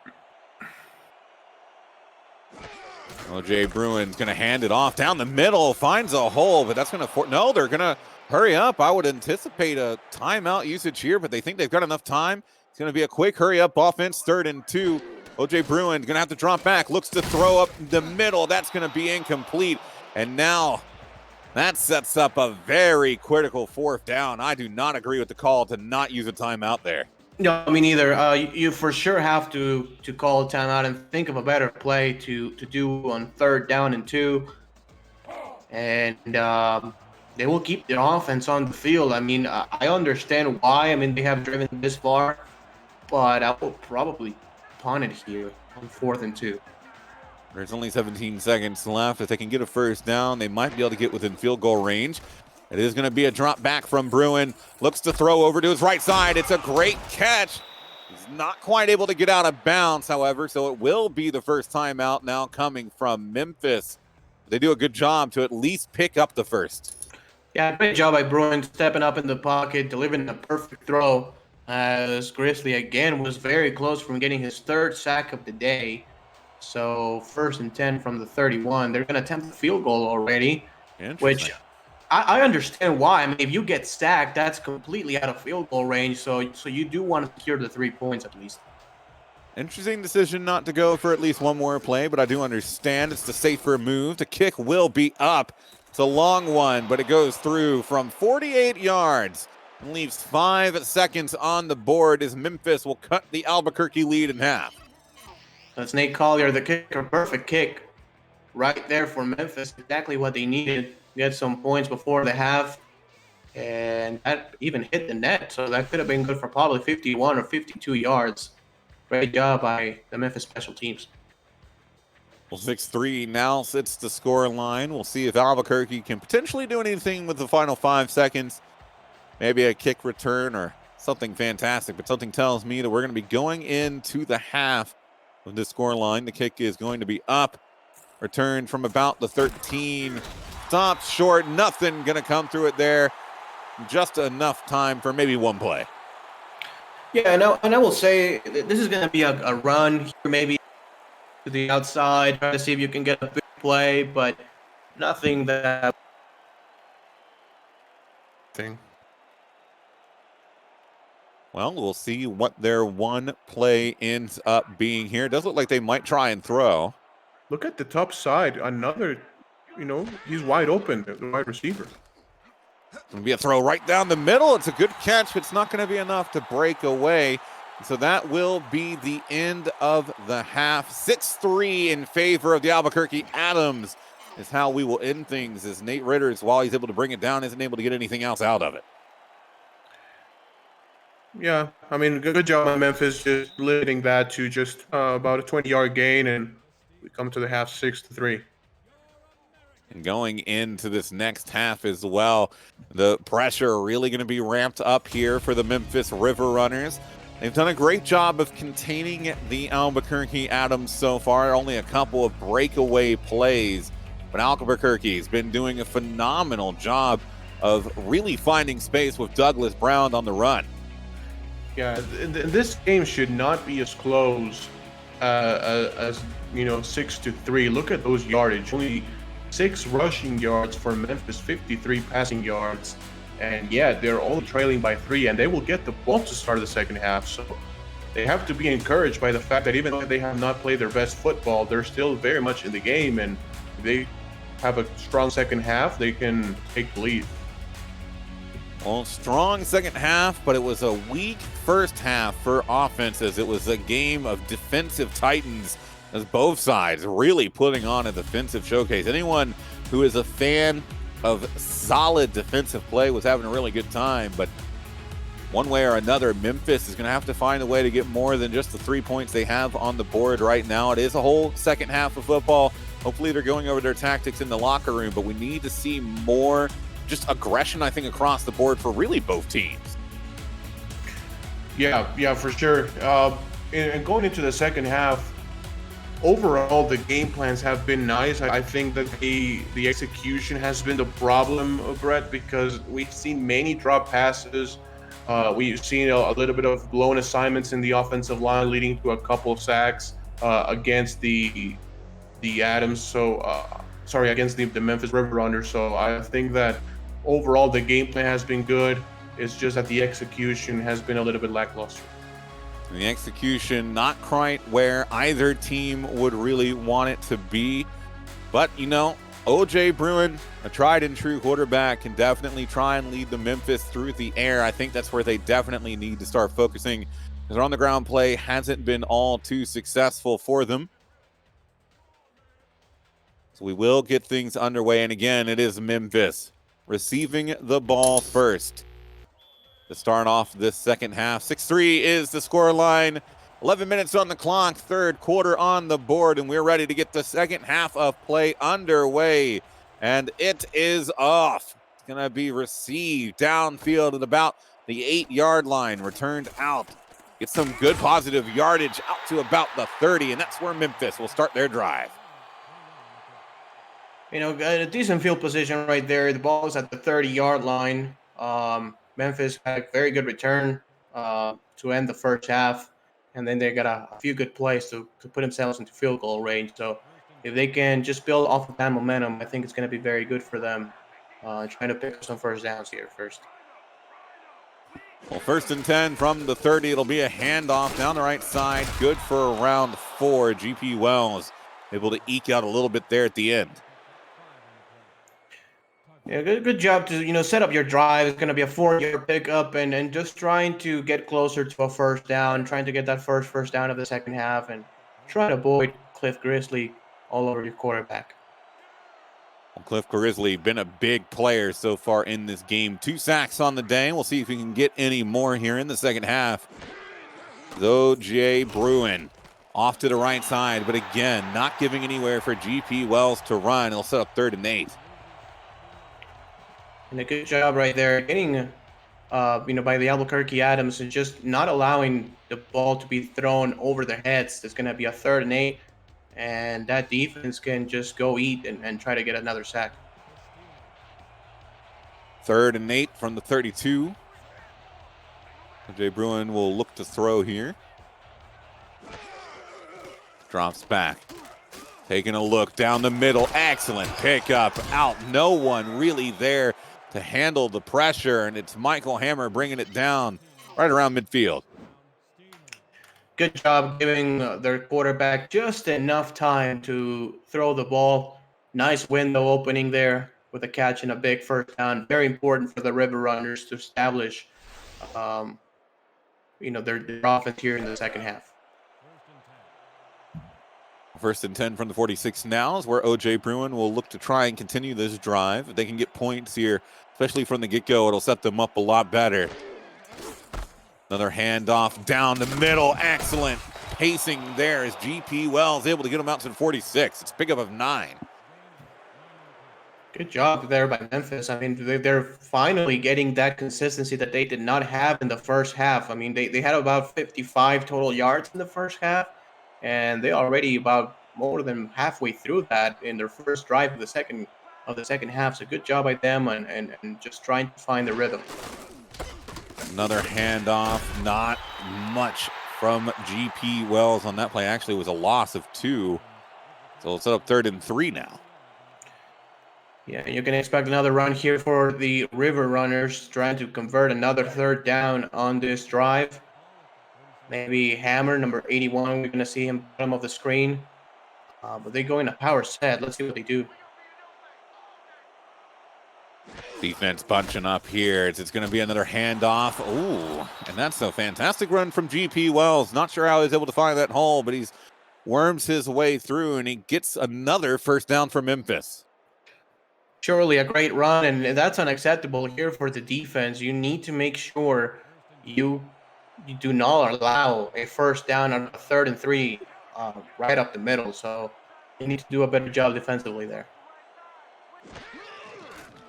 A: O.J. Bruin's going to hand it off down the middle, finds a hole, but that's going to... No, they're going to hurry up. I would anticipate a timeout usage here, but they think they've got enough time. It's going to be a quick hurry-up offense, 3rd and 2. O.J. Bruin going to have to drop back, looks to throw up the middle. That's going to be incomplete. And now that sets up a very critical 4th down. I do not agree with the call to not use a timeout there.
B: No, me neither. You for sure have to call a timeout and think of a better play to do on 3rd down and 2. And they will keep the offense on the field. I mean, I understand why. I mean, they have driven this far, but I will probably punt it here on 4th and 2.
A: There's only 17 seconds left. If they can get a 1st down, they might be able to get within field goal range. It is going to be a drop back from Bruin. Looks to throw over to his right side. It's a great catch. He's not quite able to get out of bounds, however, so it will be the 1st timeout now coming from Memphis. They do a good job to at least pick up the 1st.
B: Yeah, great job by Bruin stepping up in the pocket, delivering a perfect throw. As Grizzly, again, was very close from getting his 3rd sack of the day. So 1st and 10 from the 31. They're going to attempt the field goal already, which I understand why. I mean, if you get stacked, that's completely out of field goal range. So you do want to secure the 3 points at least.
A: Interesting decision not to go for at least one more play, but I do understand it's the safer move. The kick will be up. It's a long one, but it goes through from 48 yards and leaves 5 seconds on the board as Memphis will cut the Albuquerque lead in half.
B: That's Nate Collier, the kicker. Perfect kick right there for Memphis. Exactly what they needed. Get some points before the half, and that even hit the net, so that could have been good for probably 51 or 52 yards. Great job by the Memphis special teams.
A: Well, 6-3 now sits the score line. We'll see if Albuquerque can potentially do anything with the final 5 seconds. Maybe a kick return or something fantastic, but something tells me that we're going to be going into the half of this score line. The kick is going to be up, returned from about the 13. Stopped short, nothing going to come through it there. Just enough time for maybe one play.
B: Yeah, and I will say this is going to be a run here, maybe to the outside, try to see if you can get a big play, but nothing that...
A: Well, we'll see what their one play ends up being here. It does look like they might try and throw.
C: Look at the top side. Another, he's wide open, the wide receiver.
A: It's going to be a throw right down the middle. It's a good catch, but it's not going to be enough to break away. So that will be the end of the half. 6-3 in favor of the Albuquerque. Adams is how we will end things, as Nate Ritters, while he's able to bring it down, isn't able to get anything else out of it.
C: Yeah, I mean, good job on Memphis just limiting that to just about a 20-yard gain, and we come to the half 6-3.
A: And going into this next half as well, the pressure really going to be ramped up here for the Memphis River Runners. They've done a great job of containing the Albuquerque Adams so far. Only a couple of breakaway plays, but Albuquerque has been doing a phenomenal job of really finding space with Douglas Brown on the run.
C: Yeah, this game should not be as close as 6-3. Look at those yardage. Only 6 rushing yards for Memphis, 53 passing yards. And yeah, they're only trailing by 3, and they will get the ball to start the second half. So they have to be encouraged by the fact that even though they have not played their best football, they're still very much in the game. And if they have a strong second half, they can take the lead.
A: Well, strong second half, but it was a weak first half for offenses. It was a game of defensive titans as both sides really putting on a defensive showcase. Anyone who is a fan of solid defensive play was having a really good time, but one way or another, Memphis is going to have to find a way to get more than just the 3 points they have on the board right now. It is a whole second half of football. Hopefully they're going over their tactics in the locker room, but we need to see more just aggression, I think, across the board for really both teams.
C: Yeah, for sure. And going into the second half, overall, the game plans have been nice. I think that the execution has been the problem, Brett, because we've seen many drop passes. We've seen a little bit of blown assignments in the offensive line, leading to a couple of sacks against the Adams. Against the Memphis River Runners. So I think that overall the game plan has been good. It's just that the execution has been a little bit lackluster.
A: The execution not quite where either team would really want it to be. But, you know, O.J. Bruin, a tried and true quarterback, can definitely try and lead the Memphis through the air. I think that's where they definitely need to start focusing, because their on-the-ground play hasn't been all too successful for them. So we will get things underway. And again, it is Memphis receiving the ball first to start off this second half. 6-3 is the scoreline. 11 minutes on the clock, third quarter on the board, and we're ready to get the second half of play underway. And it is off. It's going to be received downfield at about the 8-yard line, returned out. Get some good positive yardage out to about the 30, and that's where Memphis will start their drive.
B: You know, a decent field position right there. The ball is at the 30-yard line. Memphis had a very good return to end the first half, and then they got a few good plays to put themselves into field goal range. So if they can just build off of that momentum, I think it's going to be very good for them, trying to pick up some first downs here first.
A: Well, 1st and 10 from the 30. It'll be a handoff down the right side. Good for around 4. G.P. Wells able to eke out a little bit there at the end.
B: Yeah, good job to, set up your drive. It's going to be a 4-yard pickup and just trying to get closer to a first down, trying to get that first down of the second half and try to avoid Cliff Grizzly all over your quarterback.
A: Well, Cliff Grizzly been a big player so far in this game. 2 sacks on the day. We'll see if we can get any more here in the second half. O.J. Bruin off to the right side, but again, not giving anywhere for G.P. Wells to run. He'll set up 3rd and 8.
B: And a good job right there getting, by the Albuquerque Adams and just not allowing the ball to be thrown over their heads. There's going to be a 3rd and 8, and that defense can just go eat and try to get another sack.
A: 3rd and 8 from the 32. O.J. Bruin will look to throw here. Drops back. Taking a look down the middle. Excellent pickup out. No one really there to handle the pressure, and it's Michael Hammer bringing it down right around midfield.
B: Good job giving their quarterback just enough time to throw the ball. Nice window opening there with a catch and a big first down. Very important for the River Runners to establish, their offense here in the second half.
A: 1st and 10 from the 46 now is where O.J. Bruin will look to try and continue this drive. If they can get points here, especially from the get-go, it'll set them up a lot better. Another handoff down the middle. Excellent pacing there as G.P. Wells able to get him out to the 46. It's a pickup of 9.
B: Good job there by Memphis. I mean, they're finally getting that consistency that they did not have in the first half. I mean, they had about 55 total yards in the first half, and they already about more than halfway through that in their first drive of the second half. So good job by them and just trying to find the rhythm.
A: Another handoff, not much from G.P. Wells on that play. Actually, it was a loss of 2. So we'll set up 3rd and 3 now.
B: Yeah, you can expect another run here for the River Runners, trying to convert another 3rd down on this drive. Maybe Hammer, number 81. We're going to see him bottom of the screen. But they go in a power set. Let's see what they do.
A: Defense bunching up here. It's going to be another handoff. Ooh, and that's a fantastic run from G.P. Wells. Not sure how he's able to find that hole, but he's worms his way through, and he gets another first down for Memphis.
B: Surely a great run, and that's unacceptable here for the defense. You need to make sure you do not allow a first down on a 3rd and 3 right up the middle. So you need to do a better job defensively there.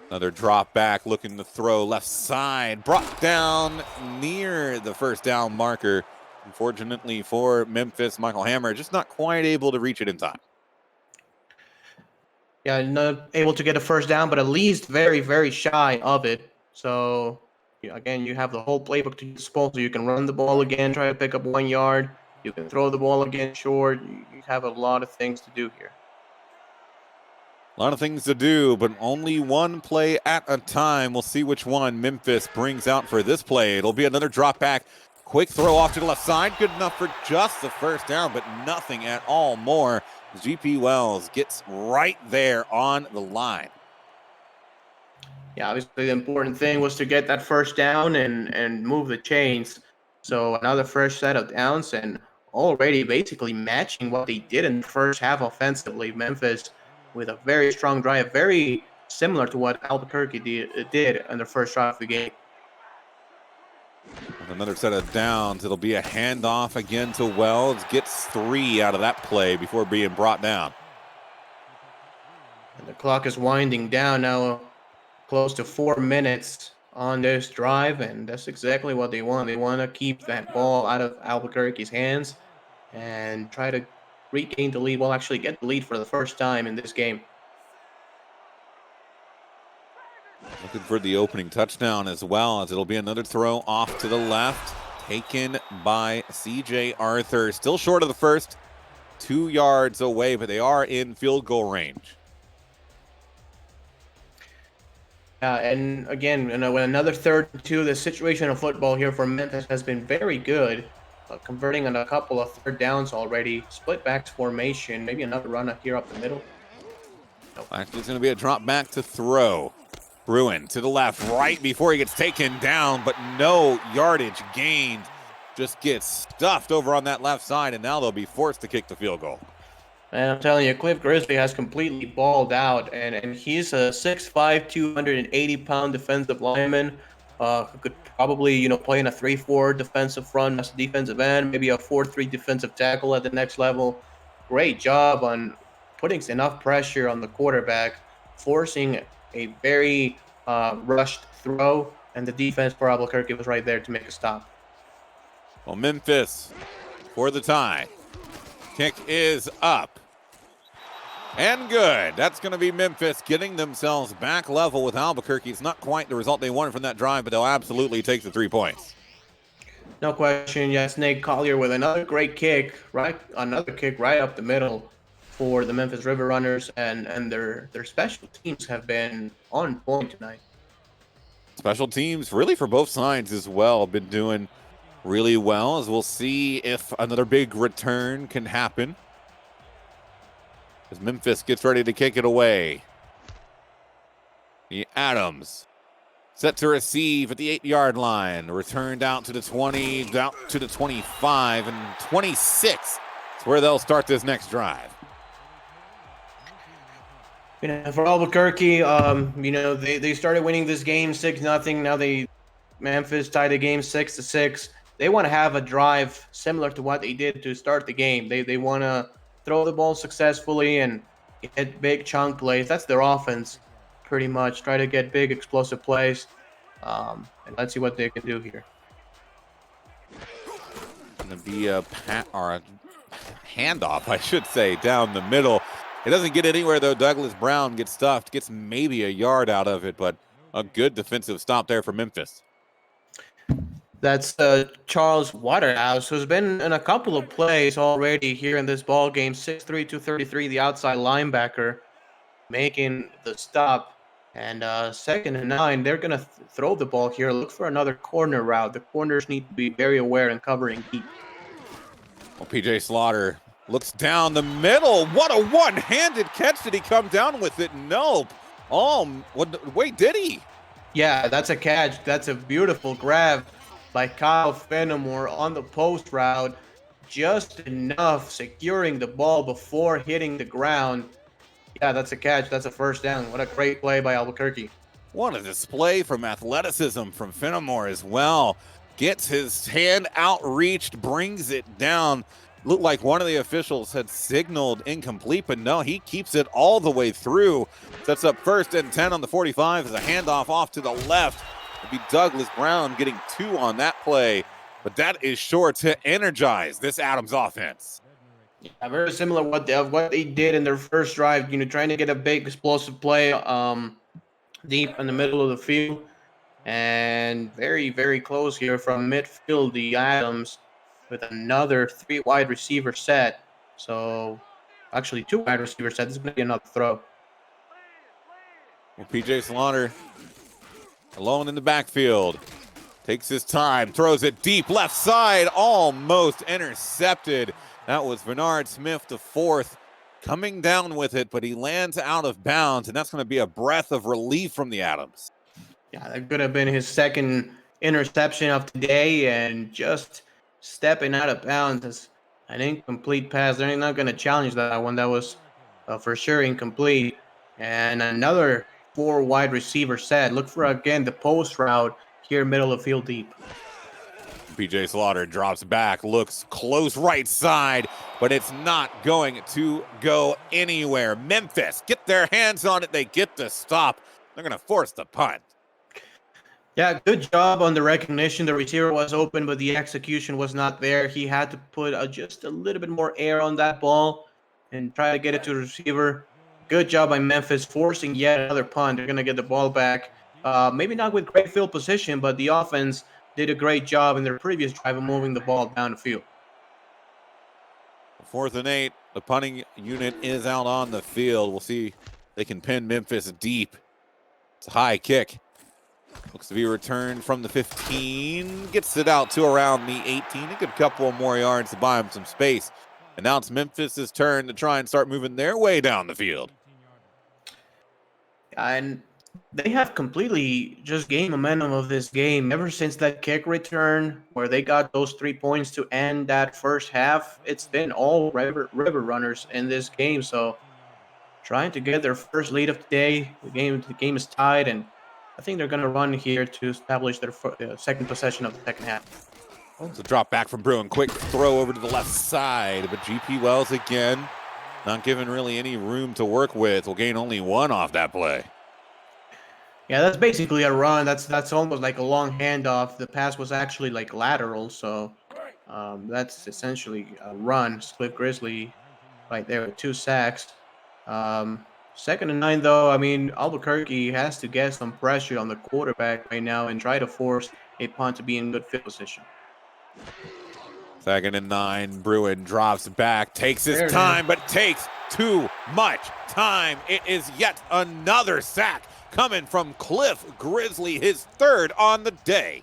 A: Another drop back, looking to throw left side, brought down near the first down marker. Unfortunately for Memphis, Michael Hammer just not quite able to reach it in time.
B: Yeah, not able to get a first down, but at least very, very shy of it. So, again, you have the whole playbook to your disposal. You can run the ball again, try to pick up 1 yard. You can throw the ball again short. You have a lot of things to do here.
A: A lot of things to do, but only one play at a time. We'll see which one Memphis brings out for this play. It'll be another drop back. Quick throw off to the left side. Good enough for just the first down, but nothing at all more. GP Wells gets right there on the line.
B: Yeah, obviously the important thing was to get that first down and move the chains. So another fresh set of downs and already basically matching what they did in the first half offensively. Memphis with a very strong drive, very similar to what Albuquerque did in the first drive of the game.
A: Another set of downs. It'll be a handoff again to Wells. Gets 3 out of that play before being brought down.
B: And the clock is winding down now, close to 4 minutes on this drive, and that's exactly what they want. They want to keep that ball out of Albuquerque's hands and try to regain the lead. Well, actually get the lead for the first time in this game.
A: Looking for the opening touchdown as well, as it'll be another throw off to the left, taken by C.J. Arthur. Still short of the first, 2 yards away, but they are in field goal range.
B: And again, with another 3rd and 2, the situation of football here for Memphis has been very good, converting on a couple of 3rd downs already. Split backs formation, maybe another run up here up the middle.
A: Nope. Actually, it's going to be a drop back to throw. Bruin to the left, right before he gets taken down, but no yardage gained. Just gets stuffed over on that left side, and now they'll be forced to kick the field goal.
B: And I'm telling you, Cliff Grizzly has completely balled out, and he's a 6'5", 280-pound defensive lineman who could probably, play in a 3-4 defensive front as a defensive end, maybe a 4-3 defensive tackle at the next level. Great job on putting enough pressure on the quarterback, forcing a very rushed throw, and the defense for Albuquerque was right there to make a stop.
A: Well, Memphis for the tie. Kick is up. And good. That's going to be Memphis getting themselves back level with Albuquerque. It's not quite the result they wanted from that drive, but they'll absolutely take the 3 points.
B: No question. Yes, Nate Collier with another great kick, another kick right up the middle for the Memphis River Runners, and their special teams have been on point tonight.
A: Special teams, really for both sides as well, been doing really well, as we'll see if another big return can happen as Memphis gets ready to kick it away. The Adams set to receive at the 8-yard line, returned out to the 20, out to the 25, and 26 is where they'll start this next drive.
B: For Albuquerque, they started winning this game 6-0. Now Memphis tied the game 6-6. They want to have a drive similar to what they did to start the game. They want to throw the ball successfully and get big chunk plays. That's their offense, pretty much. Try to get big explosive plays, and let's see what they can do here.
A: Going to be a handoff, I should say, down the middle. It doesn't get anywhere, though. Douglas Brown gets stuffed, gets maybe a yard out of it, but a good defensive stop there for Memphis.
B: That's Charles Waterhouse, who's been in a couple of plays already here in this ball game. 6'3", 233, the outside linebacker, making the stop. And 2nd and 9, they're going to throw the ball here. Look for another corner route. The corners need to be very aware and covering deep.
A: Well, P.J. Slaughter looks down the middle. What a one-handed catch. Did he come down with it? Nope. Wait, did he?
B: Yeah, that's a catch. That's a beautiful grab by Kyle Finamore on the post route. just enough securing the ball before hitting the ground. Yeah, that's a catch. That's a first down. What a great play by Albuquerque.
A: What a display from athleticism from Finamore as well. Gets his hand outreached, brings it down. Looked like one of the officials had signaled incomplete, but no, he keeps it all the way through. Sets up 1st and 10 on the 45 as a handoff off to the left. It'll be Douglas Brown getting 2 on that play, but that is sure to energize this Adams offense.
B: Yeah, very similar what they did in their first drive. Trying to get a big explosive play deep in the middle of the field, and very very close here from midfield. The Adams with another 3 wide receiver set. So actually 2 wide receiver set. This is going to be another throw.
A: Well, PJ Slaughter alone in the backfield. Takes his time, throws it deep left side, almost intercepted. That was Vernard Smith IV coming down with it, but he lands out of bounds, and that's going to be a breath of relief from the Adams.
B: Yeah, that could have been his second interception of the day, and just stepping out of bounds is an incomplete pass. They're not going to challenge that one. That was for sure incomplete. And another 4 wide receiver set. Look for, again, the post route here, middle of field deep.
A: PJ Slaughter drops back, looks close right side, but it's not going to go anywhere. Memphis get their hands on it. They get the stop. They're going to force the punt.
B: Yeah, good job on the recognition. The receiver was open, but the execution was not there. He had to put just a little bit more air on that ball and try to get it to the receiver. Good job by Memphis, forcing yet another punt. They're going to get the ball back. Maybe not with great field position, but the offense did a great job in their previous drive of moving the ball down the field.
A: 4th and 8. The punting unit is out on the field. We'll see if they can pin Memphis deep. It's a high kick. Looks to be returned from the 15. Gets it out to around the 18. A good couple more yards to buy him some space. And now it's Memphis' turn to try and start moving their way down the field.
B: And they have completely just gained momentum of this game ever since that kick return where they got those 3 points to end that first half. It's been all river runners in this game. So trying to get their first lead of the day. The game is tied, and I think they're going to run here to establish their second possession of the second half.
A: It's a drop back from Bruin. Quick throw over to the left side, but GP Wells again not given really any room to work with. Will gain only 1 off that play.
B: Yeah, that's basically a run. That's almost like a long handoff. The pass was actually like lateral, so that's essentially a run. Split Grizzly right there with 2 sacks. 2nd and 9, though. I mean, Albuquerque has to get some pressure on the quarterback right now and try to force a punt to be in good field position.
A: 2nd and 9. Bruin drops back, takes his time, but takes too much time. It is yet another sack coming from Cliff Grizzly, his 3rd on the day.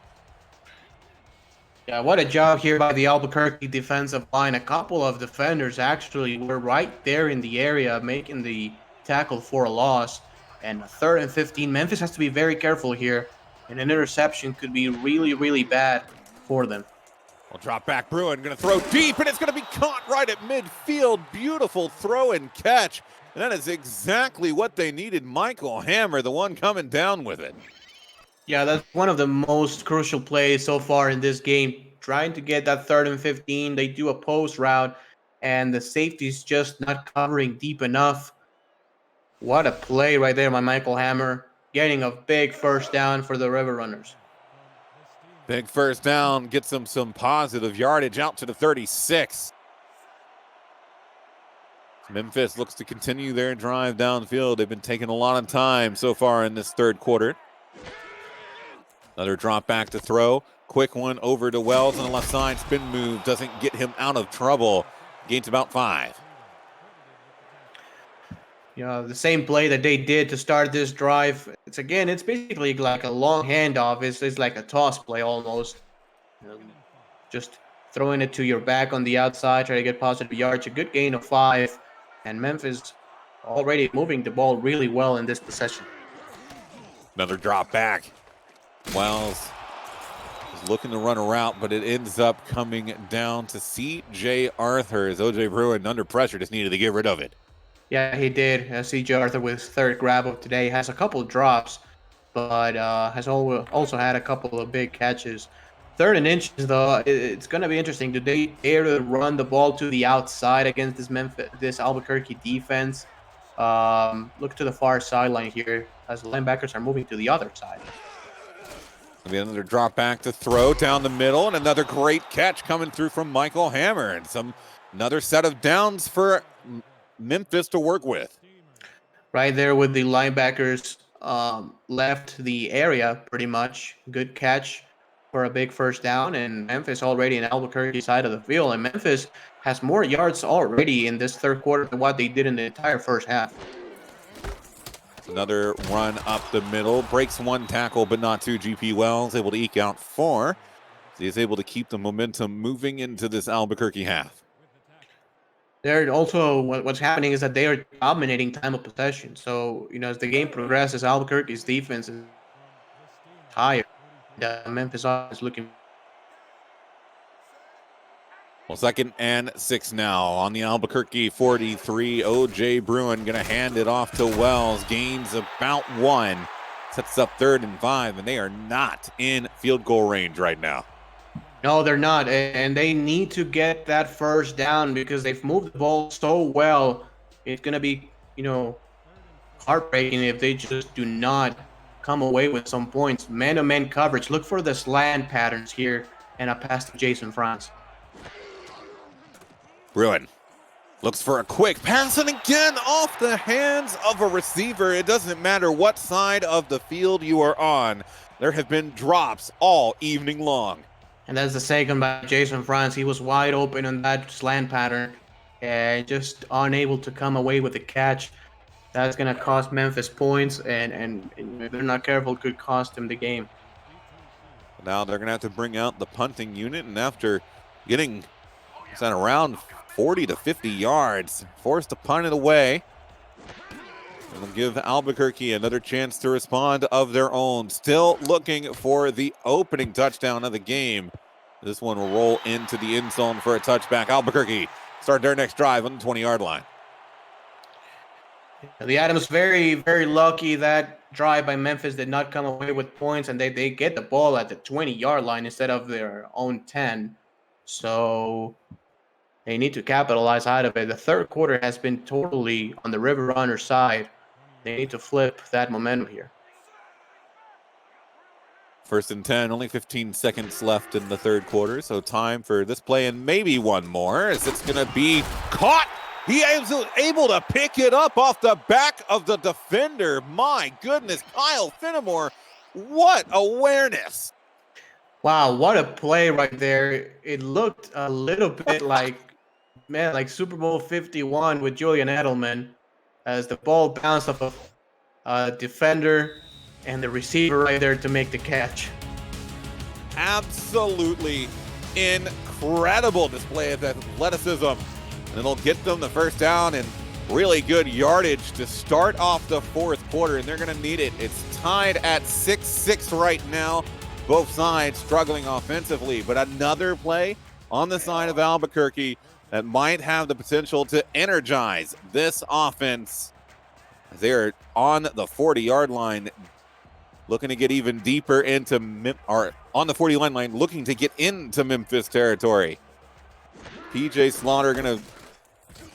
B: Yeah, what a job here by the Albuquerque defensive line. A couple of defenders actually were right there in the area making the tackle for a loss. And 3rd and 15. Memphis has to be very careful here. And an interception could be really, really bad for them.
A: Well, drop back Bruin, going to throw deep, and it's going to be caught right at midfield. Beautiful throw and catch. And that is exactly what they needed. Michael Hammer, the one coming down with it.
B: Yeah, that's one of the most crucial plays so far in this game. Trying to get that 3rd and 15. They do a post route, and the safety's just not covering deep enough. What a play right there by Michael Hammer. Getting a big first down for the River Runners.
A: Big first down, gets them some positive yardage out to the 36. Memphis looks to continue their drive downfield. They've been taking a lot of time so far in this 3rd quarter. Another drop back to throw. Quick one over to Wells on the left side. Spin move doesn't get him out of trouble. Gains about 5.
B: The same play that they did to start this drive. It's basically like a long handoff. It's like a toss play almost. Just throwing it to your back on the outside, try to get positive yards. A good gain of 5. And Memphis already moving the ball really well in this possession.
A: Another drop back. Wells He's looking to run a route, but it ends up coming down to C.J. Arthur as O.J. Bruin, under pressure, just needed to get rid of it.
B: Yeah, he did. C.J. Arthur with his third grab of today has a couple of drops, but has also had a couple of big catches. Third and inches, though, it's going to be interesting. Do they dare to run the ball to the outside against this Albuquerque defense? Look to the far sideline here as the linebackers are moving to the other side.
A: There'll be another drop back to throw down the middle, and another great catch coming through from Michael Hammer, and another set of downs for Memphis to work with.
B: Right there with the linebackers left the area pretty much. Good catch for a big first down, and Memphis already in Albuquerque side of the field. And Memphis has more yards already in this third quarter than what they did in the entire first half.
A: Another run up the middle, breaks one tackle, but not two. GP Wells able to eke out 4. So he's able to keep the momentum moving into this Albuquerque half.
B: They're also what's happening is that they are dominating time of possession. So as the game progresses, Albuquerque's defense is higher. Memphis is looking.
A: Well, 2nd and 6 now on the Albuquerque 43. O.J. Bruin going to hand it off to Wells. Gains about 1. Sets up 3rd and 5, and they are not in field goal range right now.
B: No, they're not, and they need to get that first down because they've moved the ball so well. It's going to be, heartbreaking if they just do not come away with some points. Man-to-man coverage. Look for the slant patterns here, and a pass to Jason Franz.
A: Bruin looks for a quick pass, and again off the hands of a receiver. It doesn't matter what side of the field you are on. There have been drops all evening long.
B: And that's the second by Jason Franz. He was wide open on that slant pattern and just unable to come away with the catch. That's going to cost Memphis points, and if they're not careful, could cost them the game.
A: Now they're going to have to bring out the punting unit, and after getting at around 40 to 50 yards, forced to punt it away. It'll give Albuquerque another chance to respond of their own. Still looking for the opening touchdown of the game. This one will roll into the end zone for a touchback. Albuquerque start their next drive on the 20-yard line.
B: The Adams very, very lucky that drive by Memphis did not come away with points, and they get the ball at the 20-yard line instead of their own 10. So they need to capitalize out of it. The third quarter has been totally on the River Runner side. They need to flip that momentum here.
A: 1st and 10, only 15 seconds left in the third quarter, so time for this play and maybe one more, as it's going to be caught. He is able to pick it up off the back of the defender. My goodness, Kyle Finamore, what awareness.
B: Wow, what a play right there. It looked a little bit like Super Bowl 51 with Julian Edelman, as the ball bounced off of a defender and the receiver right there to make the catch.
A: Absolutely incredible display of athleticism. And it'll get them the first down and really good yardage to start off the fourth quarter, and they're going to need it. It's tied at 6-6 right now. Both sides struggling offensively, but another play on the side of Albuquerque that might have the potential to energize this offense. They're on the 40-yard line, looking to get even deeper into on the 40-yard line, looking to get into Memphis territory. PJ Slaughter going to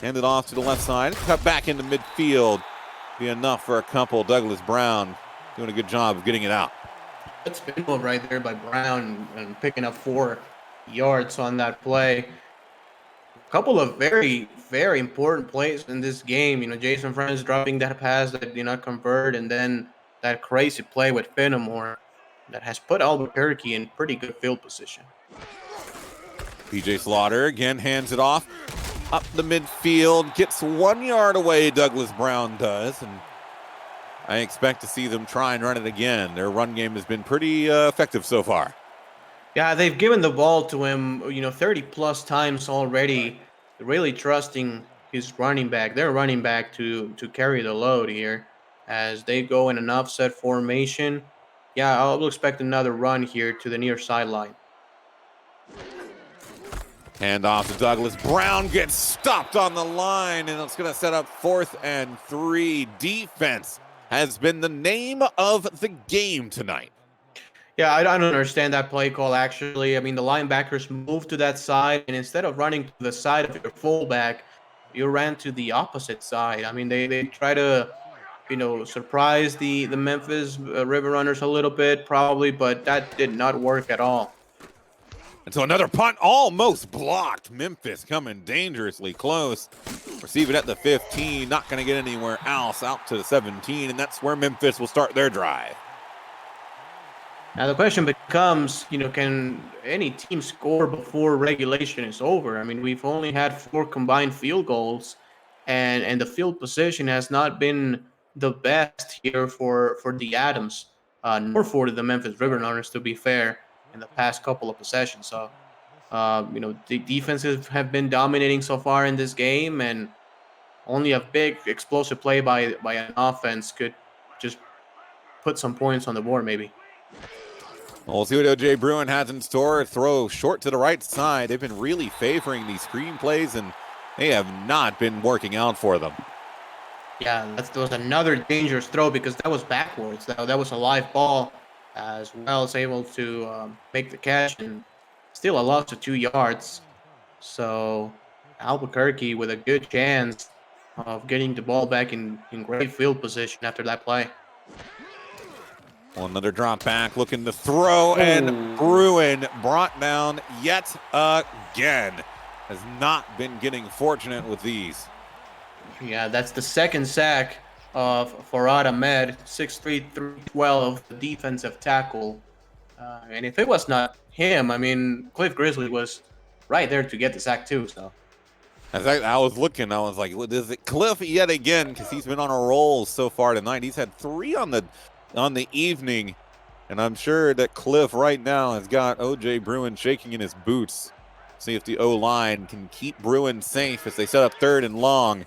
A: hand it off to the left side, cut back into midfield. Be enough for a couple. Douglas Brown doing a good job of getting it out.
B: Good spin move right there by Brown and picking up 4 yards on that play. A couple of very, very important plays in this game. Jason Franz dropping that pass that did not convert, and then that crazy play with Finamore that has put Albuquerque in pretty good field position.
A: PJ Slaughter again hands it off up the midfield, gets 1 yard away, Douglas Brown does, and I expect to see them try and run it again. Their run game has been pretty effective so far.
B: Yeah, they've given the ball to him, 30-plus times already, really trusting his running back, their running back, to carry the load here as they go in an offset formation. Yeah, I'll expect another run here to the near sideline.
A: Hand off to Douglas. Brown gets stopped on the line, and it's going to set up 4th and 3. Defense has been the name of the game tonight.
B: Yeah, I don't understand that play call, actually. I mean, the linebackers moved to that side, and instead of running to the side of your fullback, you ran to the opposite side. I mean, they try to, surprise the Memphis River Runners a little bit, probably, but that did not work at all.
A: And so another punt almost blocked. Memphis coming dangerously close. Receive it at the 15. Not going to get anywhere else. Out to the 17. And that's where Memphis will start their drive.
B: Now the question becomes, can any team score before regulation is over? I mean, we've only had 4 combined field goals, and the field position has not been the best here for the Adams, nor for the Memphis River Runners, to be fair, in the past couple of possessions. So, the defenses have been dominating so far in this game, and only a big explosive play by an offense could just put some points on the board, maybe.
A: We'll see what O.J. Bruin has in store. Throw short to the right side. They've been really favoring these screen plays, and they have not been working out for them.
B: Yeah, that was another dangerous throw because that was backwards. That was a live ball, as well as able to make the catch, and still a loss of 2 yards. So Albuquerque with a good chance of getting the ball back in great field position after that play.
A: Well, another drop back, looking to throw, and Bruin brought down yet again. Has not been getting fortunate with these.
B: Yeah, that's the second sack of Farad Ahmed, 6'3", 312, the defensive tackle. And if it was not him, I mean, Cliff Grizzly was right there to get the sack too. So,
A: as I was looking, I was like, is it Cliff yet again? Because he's been on a roll so far tonight. He's had 3 on the evening, and I'm sure that Cliff right now has got O.J. Bruin shaking in his boots. See if the O-line can keep Bruin safe as they set up 3rd and long.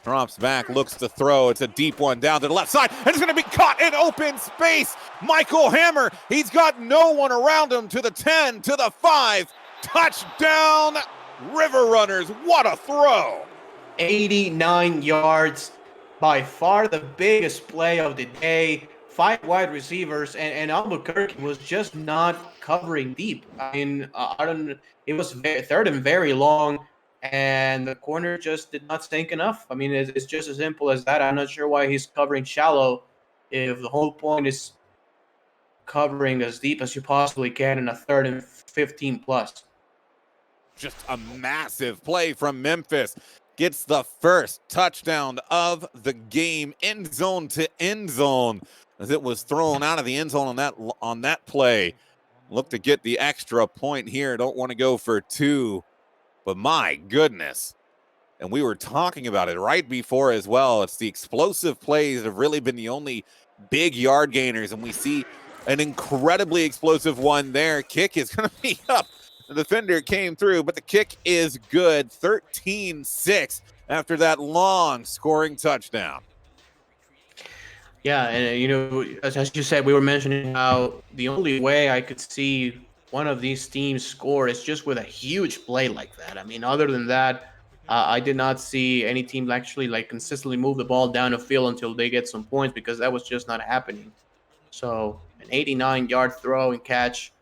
A: Drops back, looks to throw. It's a deep one down to the left side, and it's going to be caught in open space. Michael Hammer, he's got no one around him, to the 10, to the 5. Touchdown, River Runners. What a throw.
B: 89 yards, by far the biggest play of the day. 5 wide receivers, and Albuquerque was just not covering deep. I mean, it was 3rd and very long, and the corner just did not stink enough. I mean, it's just as simple as that. I'm not sure why he's covering shallow if the whole point is covering as deep as you possibly can in a 3rd and 15 plus.
A: Just a massive play from Memphis. Gets the first touchdown of the game, end zone to end zone, as it was thrown out of the end zone on that play. Look to get the extra point here. Don't want to go for 2, but my goodness. And we were talking about it right before as well. It's the explosive plays that have really been the only big yard gainers, and we see an incredibly explosive one there. Kick is going to be up. The defender came through, but the kick is good. 13-6 after that long scoring touchdown.
B: Yeah, and as you said, we were mentioning how the only way I could see one of these teams score is just with a huge play like that. I mean, other than that, I did not see any team actually consistently move the ball down the field until they get some points, because that was just not happening. So an 89-yard throw and catch,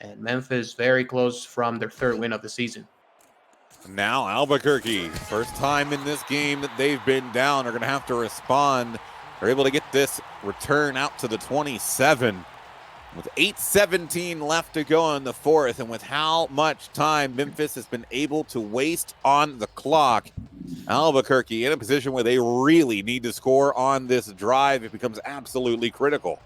B: and Memphis very close from their 3rd win of the season.
A: Now Albuquerque, first time in this game that they've been down, are going to have to respond. They're able to get this return out to the 27 with 8:17 left to go in the 4th, and with how much time Memphis has been able to waste on the clock, Albuquerque in a position where they really need to score on this drive. It becomes absolutely critical.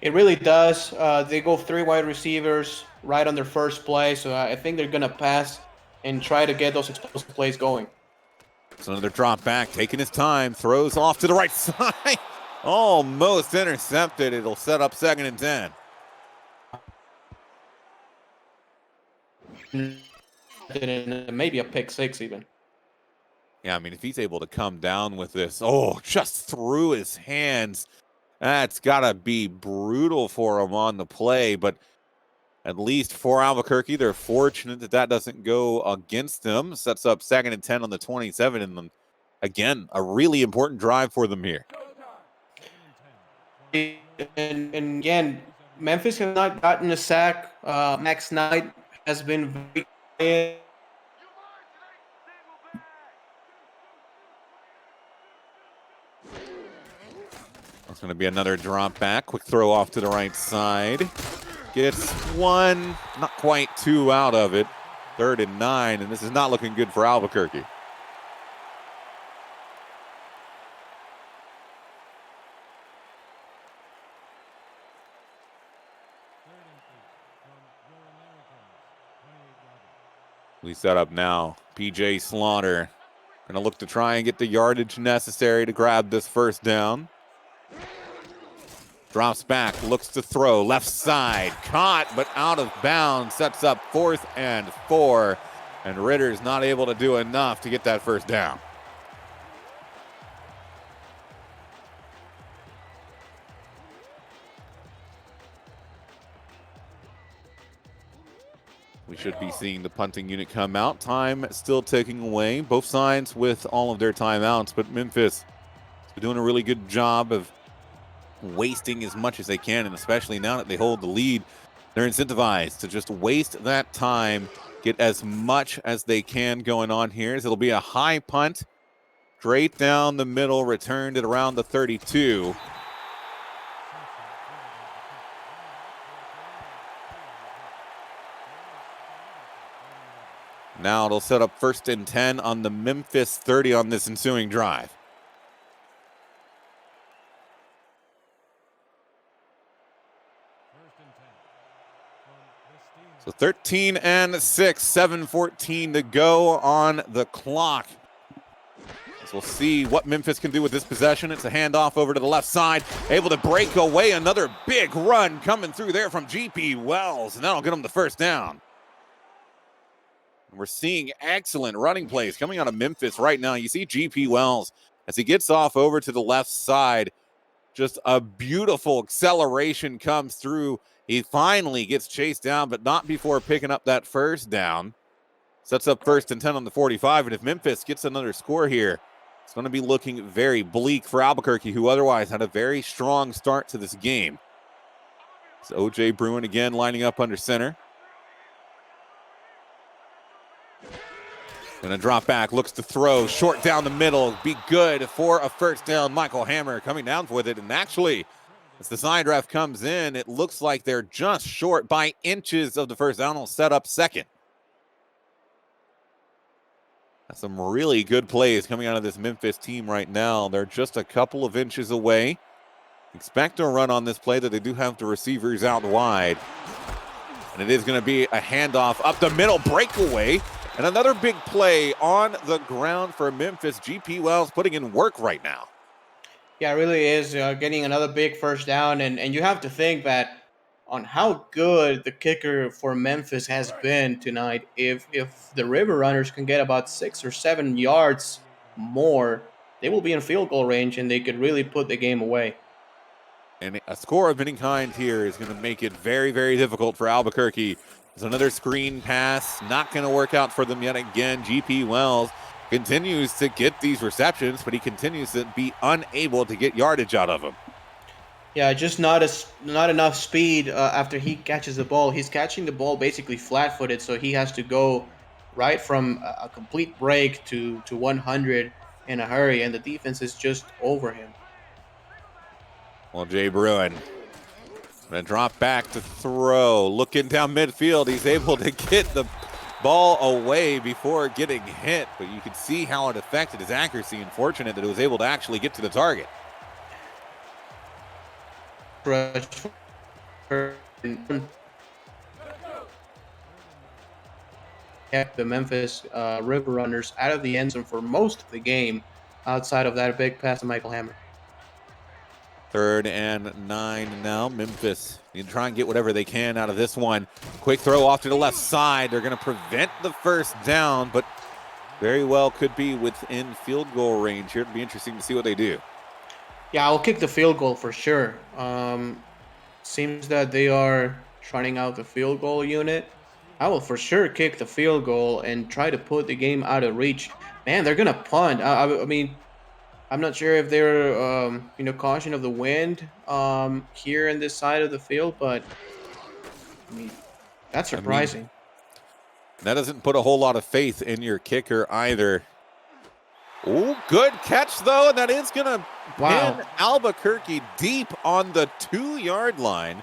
B: It really does. They go 3 wide receivers right on their first play, so I think they're going to pass and try to get those explosive plays going.
A: It's another drop back, taking his time, throws off to the right side. Almost intercepted. It'll set up 2nd and
B: 10. Maybe a pick 6 even.
A: Yeah, I mean, if he's able to come down with this, just through his hands. That's got to be brutal for them on the play, but at least for Albuquerque, they're fortunate that that doesn't go against them. Sets up 2nd and 10 on the 27, and then, again, a really important drive for them here.
B: And again, Memphis has not gotten a sack. Max Knight has been very quiet.
A: It's going to be another drop back. Quick throw off to the right side. Gets one, not quite two out of it. 3rd and 9, and this is not looking good for Albuquerque. We set up now. PJ Slaughter going to look to try and get the yardage necessary to grab this first down. Drops back, looks to throw, left side, caught but out of bounds, sets up 4th and 4, and Ritters not able to do enough to get that first down. We should be seeing the punting unit come out. Time still ticking away, both sides with all of their timeouts, but Memphis has been doing a really good job of wasting as much as they can, and especially now that they hold the lead, they're incentivized to just waste that time, get as much as they can going on here. As it'll be a high punt, straight down the middle, returned at around the 32. Now it'll set up 1st and 10 on the Memphis 30 on this ensuing drive. So 13 and 6, 7:14 to go on the clock. So we'll see what Memphis can do with this possession. It's a handoff over to the left side, able to break away. Another big run coming through there from G.P. Wells, and that'll get him the first down. We're seeing excellent running plays coming out of Memphis right now. You see G.P. Wells as he gets off over to the left side. Just a beautiful acceleration comes through. He finally gets chased down, but not before picking up that first down. Sets up 1st and 10 on the 45, and if Memphis gets another score here, it's going to be looking very bleak for Albuquerque, who otherwise had a very strong start to this game. So O.J. Bruin again lining up under center. Gonna drop back, looks to throw, short down the middle, be good for a first down. Michael Hammer coming down with it, and actually, as the side ref comes in, it looks like they're just short by inches of the first down. Will set up 2nd. That's some really good plays coming out of this Memphis team right now. They're just a couple of inches away. Expect a run on this play that they do have the receivers out wide. And it is going to be a handoff up the middle, breakaway. And another big play on the ground for Memphis. G.P. Wells putting in work right now.
B: Yeah, it really is getting another big first down. And you have to think that on how good the kicker for Memphis has been tonight. If the River Runners can get about 6 or 7 yards more, they will be in field goal range and they could really put the game away.
A: And a score of any kind here is going to make it very, very difficult for Albuquerque. There's another screen pass, not going to work out for them yet again. G.P. Wells continues to get these receptions, but he continues to be unable to get yardage out of them.
B: Yeah, just not enough speed after he catches the ball. He's catching the ball basically flat-footed, so he has to go right from a complete break to 100 in a hurry, and the defense is just over him.
A: Well, Jay Bruin going to drop back to throw. Looking down midfield, he's able to get the ball away before getting hit, but you can see how it affected his accuracy, and fortunate that it was able to actually get to the target.
B: Kept the Memphis River Runners out of the end zone for most of the game outside of that big pass to Michael Hammer.
A: 3rd and 9 now. Memphis need to try and get whatever they can out of this one. Quick throw off to the left side. They're going to prevent the first down, but very well could be within field goal range here. It'll be interesting to see what they do.
B: Yeah, I'll kick the field goal for sure. Seems that they are trying out the field goal unit. I will for sure kick the field goal and try to put the game out of reach. Man, they're gonna punt. I mean, I'm not sure if they're caution of the wind here in this side of the field, but I mean that's
A: I mean,
B: surprising.
A: that doesn't put a whole lot of faith in your kicker either. Oh, good catch, though, and that is going to
B: Wow.
A: pin Albuquerque deep on the 2-yard line.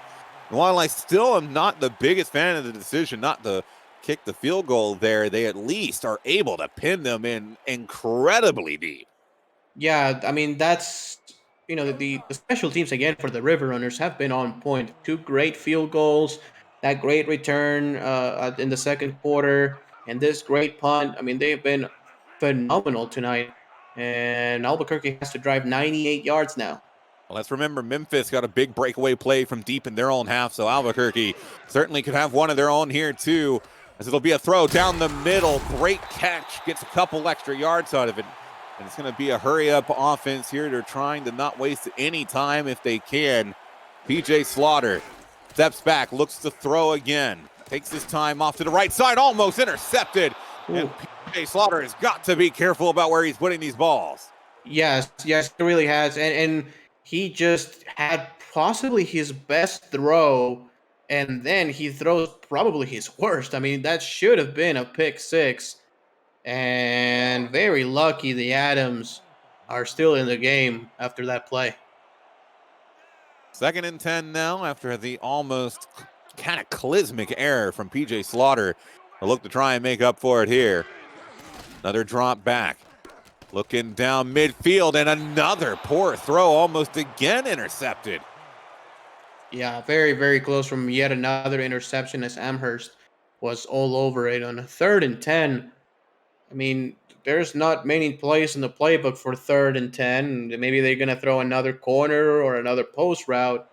A: And while I still am not the biggest fan of the decision not to kick the field goal there, they at least are able to pin them in incredibly deep.
B: Yeah, I mean that's the special teams again for the River Runners have been on point. Two great field goals, that great return in the second quarter, and this great punt. I mean they've been phenomenal tonight, and Albuquerque has to drive 98 yards now.
A: Well, let's remember Memphis got a big breakaway play from deep in their own half, so Albuquerque certainly could have one of their own here too, as it'll be a throw down the middle. Great catch, gets a couple extra yards out of it. And it's going to be a hurry-up offense here. They're trying to not waste any time if they can. PJ Slaughter steps back, looks to throw again. Takes his time off to the right side, almost intercepted.
B: Ooh.
A: And PJ Slaughter has got to be careful about where he's putting these balls.
B: Yes, it really has, and he just had possibly his best throw, and then he throws probably his worst. I mean that should have been a pick six. And very lucky the Adams are still in the game after that play.
A: 2nd and 10 now after the almost cataclysmic error from PJ Slaughter. A look to try and make up for it here. Another drop back. Looking down midfield and another poor throw, almost again intercepted.
B: Yeah, very, very close from yet another interception as Amherst was all over it on a 3rd and 10. I mean, there's not many plays in the playbook for 3rd and 10. Maybe they're going to throw another corner or another post route.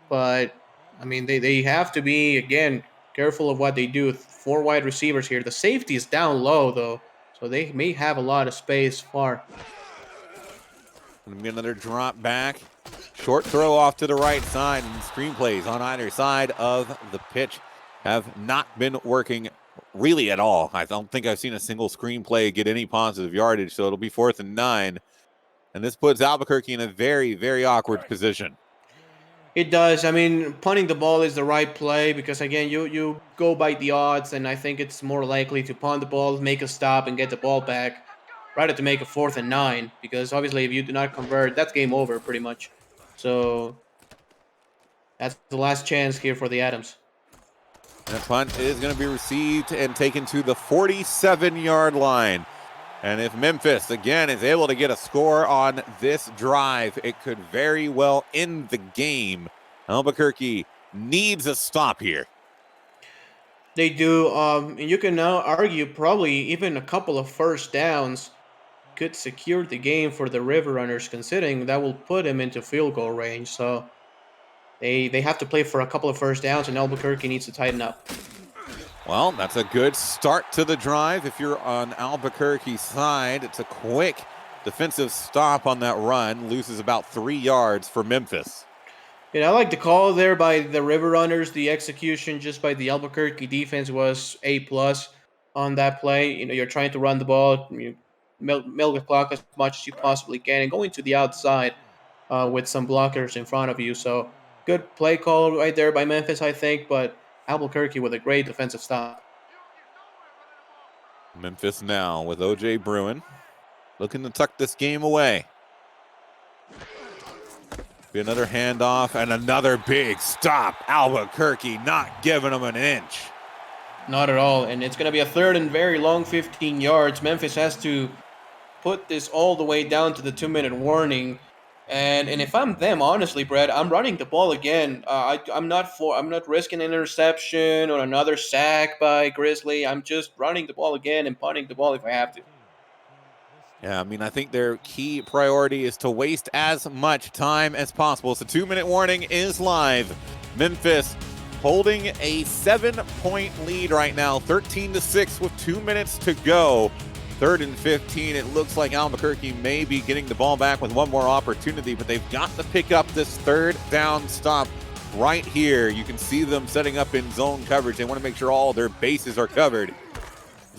B: But, I mean, they have to be, again, careful of what they do. 4 wide receivers here. The safety is down low, though, so they may have a lot of space far.
A: Gonna be another drop back. Short throw off to the right side, and screenplays on either side of the pitch have not been working really at all. I don't think I've seen a single screenplay get any positive yardage, so it'll be 4th and 9. And this puts Albuquerque in a very, very awkward position.
B: It does. I mean, punting the ball is the right play because, again, you go by the odds, and I think it's more likely to punt the ball, make a stop, and get the ball back rather to make a 4th and 9 because, obviously, if you do not convert, that's game over pretty much. So that's the last chance here for the Adams.
A: That punt is going to be received and taken to the 47-yard line. And if Memphis, again, is able to get a score on this drive, it could very well end the game. Albuquerque needs a stop here.
B: They do. And you can now argue probably even a couple of first downs could secure the game for the River Runners, considering that will put them into field goal range. So they have to play for a couple of first downs, and Albuquerque needs to tighten up.
A: Well, that's a good start to the drive. If you're on Albuquerque's side, it's a quick defensive stop on that run. Loses about 3 yards for Memphis.
B: I like the call there by the River Runners. The execution just by the Albuquerque defense was A+ on that play. You're trying to run the ball, milk the clock as much as you possibly can, and going to the outside with some blockers in front of you. So good play call right there by Memphis, I think, but Albuquerque with a great defensive stop.
A: Memphis now with O.J. Bruin looking to tuck this game away. Be another handoff and another big stop. Albuquerque not giving them an inch.
B: Not at all, and it's going to be a 3rd and very long 15 yards. Memphis has to put this all the way down to the 2-minute warning. And if I'm them, honestly, Brett, I'm running the ball again. I'm not risking an interception or another sack by Grizzly. I'm just running the ball again and punting the ball if I have to.
A: Yeah, I mean, I think their key priority is to waste as much time as possible. So 2-minute warning is live. Memphis holding a 7-point lead right now, 13-6 with 2 minutes to go. 3rd and 15. It looks like Albuquerque may be getting the ball back with one more opportunity, but they've got to pick up this 3rd down stop right here. You can see them setting up in zone coverage. They want to make sure all their bases are covered.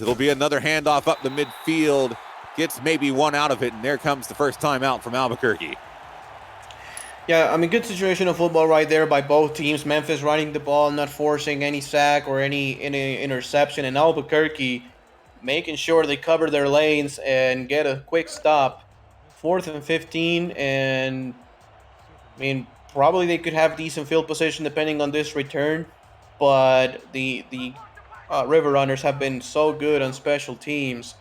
A: It'll be another handoff up the midfield. Gets maybe one out of it, and there comes the first timeout from Albuquerque.
B: Yeah, I mean, good situation of football right there by both teams. Memphis running the ball, not forcing any sack or any interception, and Albuquerque making sure they cover their lanes and get a quick stop. 4th and 15, and I mean, probably they could have decent field position depending on this return, but the River Runners have been so good on special teams.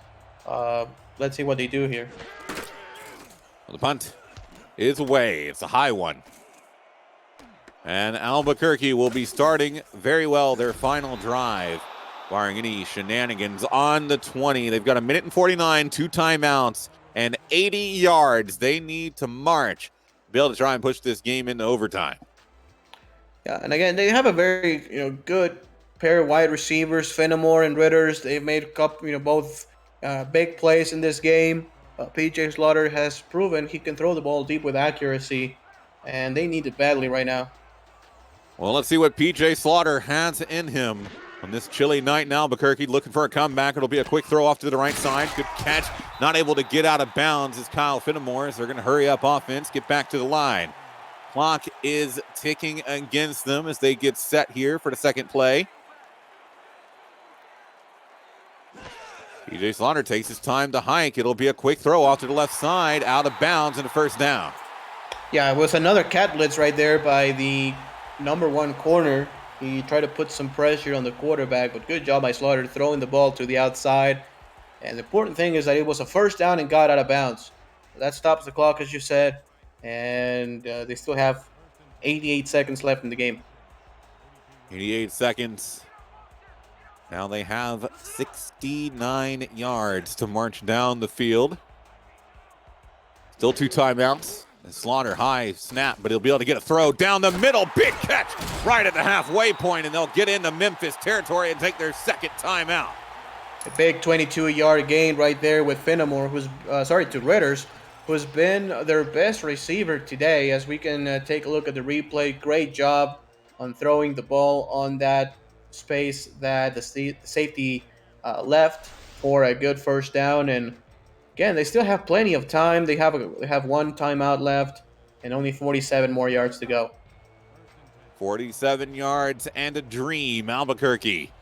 B: Let's see what they do here.
A: Well, the punt is away. It's a high one. And Albuquerque will be starting very well their final drive, barring any shenanigans, on the 20. They've got 1:49, 2 timeouts, and 80 yards they need to march to be able to try and push this game into overtime.
B: Yeah, and again, they have a very good pair of wide receivers, Finamore and Ritters. They've made a couple, both big plays in this game. PJ Slaughter has proven he can throw the ball deep with accuracy, and they need it badly right now.
A: Well, let's see what PJ Slaughter has in him on this chilly night in Albuquerque. Looking for a comeback. It'll be a quick throw off to the right side. Good catch. Not able to get out of bounds is Kyle Finamore, as they're going to hurry up offense, get back to the line. Clock is ticking against them as they get set here for the second play. PJ Slaughter takes his time to hike. It'll be a quick throw off to the left side, out of bounds, and a first down.
B: Yeah, it was another cat blitz right there by the number 1 corner. He tried to put some pressure on the quarterback, but good job by Slaughter throwing the ball to the outside. And the important thing is that it was a first down and got out of bounds. That stops the clock, as you said, and they still have 88 seconds left in the game.
A: 88 seconds. Now they have 69 yards to march down the field. Still 2 timeouts. Slaughter high snap, but he'll be able to get a throw down the middle. Big catch right at the halfway point, and they'll get into Memphis territory and take their second timeout.
B: A big 22-yard gain right there with Finamore, to Ritters, who's been their best receiver today. As we can take a look at the replay, great job on throwing the ball on that space that the safety left for a good first down. And again, they still have plenty of time. They have 1 timeout left and only 47 more yards to go.
A: 47 yards and a dream. Albuquerque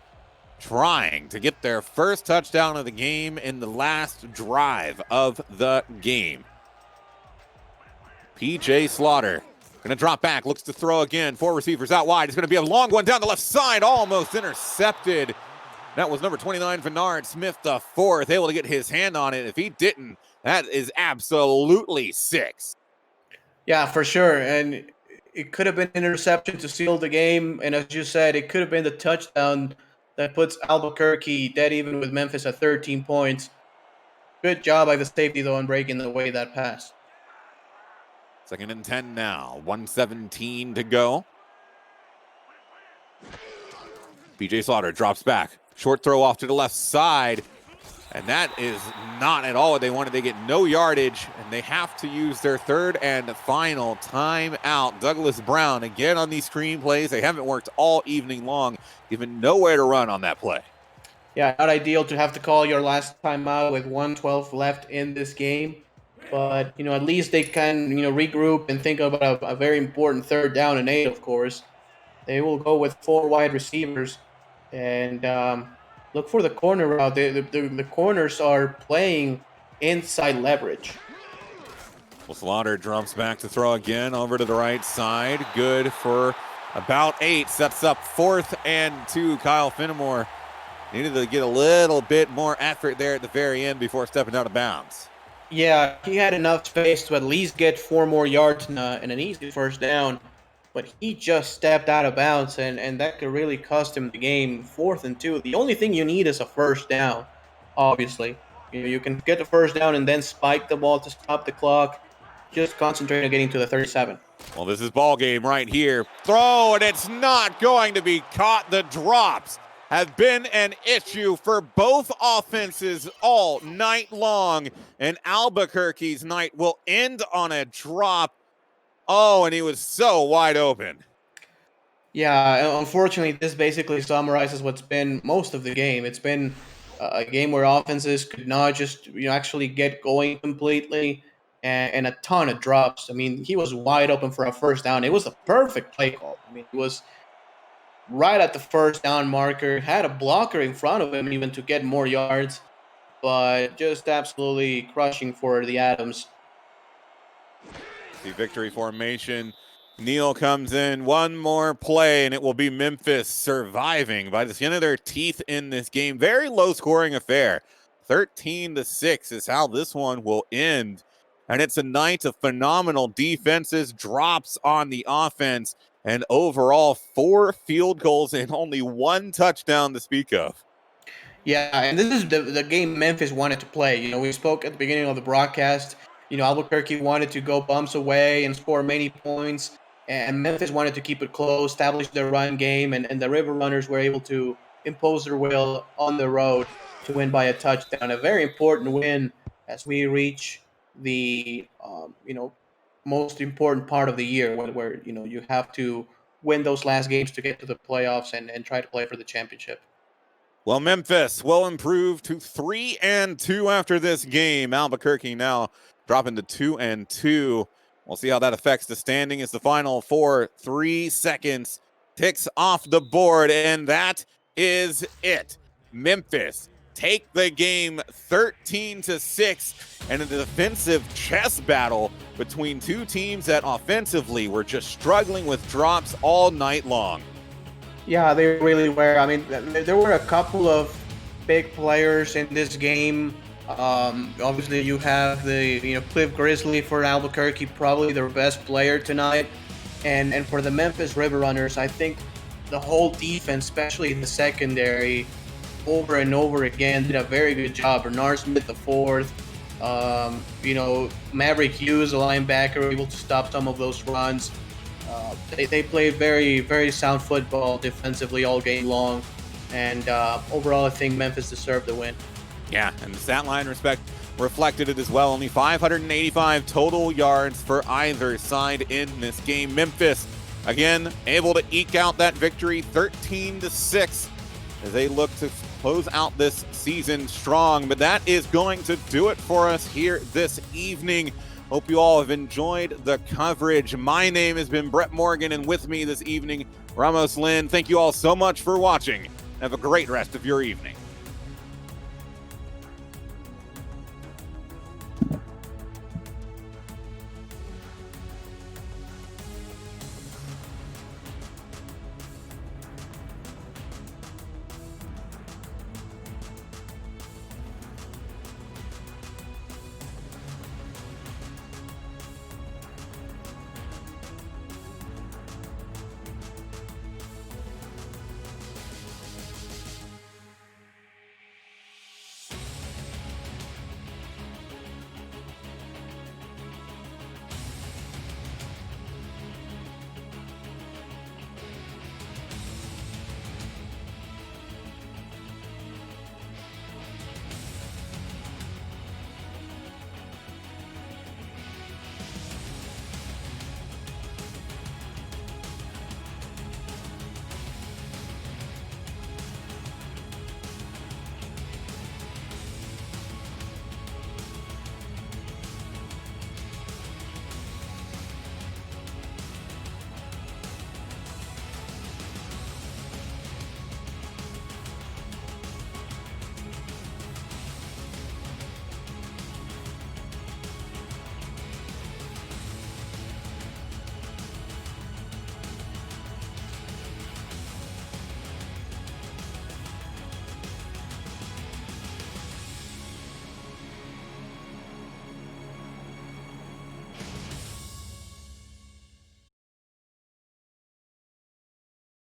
A: trying to get their first touchdown of the game in the last drive of the game. PJ Slaughter going to drop back, looks to throw again. 4 receivers out wide. It's going to be a long one down the left side, almost intercepted. That was number 29, Vernard Smith IV, able to get his hand on it. If he didn't, that is absolutely 6.
B: Yeah, for sure. And it could have been an interception to seal the game. And as you said, it could have been the touchdown that puts Albuquerque dead even with Memphis at 13 points. Good job by the safety, though, on breaking away that pass.
A: 2nd and 10 now. 1:17 to go. PJ Slaughter drops back. Short throw off to the left side. And that is not at all what they wanted. They get no yardage, and they have to use their 3rd and final timeout. Douglas Brown, again on these screen plays. They haven't worked all evening long, given nowhere to run on that play.
B: Yeah, not ideal to have to call your last timeout with 1:12 left in this game. But, at least they can, regroup and think about a very important 3rd down and 8, of course. They will go with 4 wide receivers and look for the corner route. The corners are playing inside leverage.
A: Well, Slaughter drops back to throw again over to the right side. Good for about 8. Sets up 4th and 2. Kyle Finamore needed to get a little bit more effort there at the very end before stepping out of bounds.
B: Yeah, he had enough space to at least get 4 more yards and an easy first down. But he just stepped out of bounds, and that could really cost him the game. 4th and 2. The only thing you need is a first down, obviously. You can get the first down and then spike the ball to stop the clock. Just concentrate on getting to the 37.
A: Well, this is ball game right here. Throw, and it's not going to be caught. The drops have been an issue for both offenses all night long, and Albuquerque's night will end on a drop. Oh, and he was so wide open.
B: Yeah, unfortunately, this basically summarizes what's been most of the game. It's been a game where offenses could not just actually get going completely, and a ton of drops. I mean, he was wide open for a first down. It was a perfect play call. I mean, it was right at the first down marker, had a blocker in front of him even to get more yards, but just absolutely crushing for the Adams.
A: The victory formation. Neal comes in, one more play, and it will be Memphis surviving by the skin of their teeth in this game. Very low-scoring affair. 13-6 is how this one will end. And it's a night of phenomenal defenses, drops on the offense, and overall 4 field goals and only 1 touchdown to speak of.
B: Yeah, and this is the game Memphis wanted to play. We spoke at the beginning of the broadcast. Albuquerque wanted to go bumps away and score many points, and Memphis wanted to keep it close, establish their run game, and the River Runners were able to impose their will on the road to win by a touchdown. A very important win as we reach the most important part of the year where you have to win those last games to get to the playoffs and try to play for the championship.
A: Well, Memphis will improve to 3-2 after this game. Albuquerque now dropping to 2-2. We'll see how that affects the standing as the final 3 seconds ticks off the board, and that is it. Memphis take the game 13-6, and a defensive chess battle between two teams that offensively were just struggling with drops all night long.
B: Yeah, they really were. I mean, there were a couple of big players in this game. Obviously, you have the Cliff Grizzly for Albuquerque, probably their best player tonight, and for the Memphis River Runners, I think the whole defense, especially in the secondary, over and over again, did a very good job. Bernard Smith IV, Maverick Hughes, a linebacker, able to stop some of those runs. They played very, very sound football defensively all game long, and overall, I think Memphis deserved the win.
A: Yeah, and the stat line reflected it as well. Only 585 total yards for either side in this game. Memphis, again, able to eke out that victory 13-6 as they look to close out this season strong. But that is going to do it for us here this evening. Hope you all have enjoyed the coverage. My name has been Brett Morgan, and with me this evening, Ramos Lynn. Thank you all so much for watching. Have a great rest of your evening.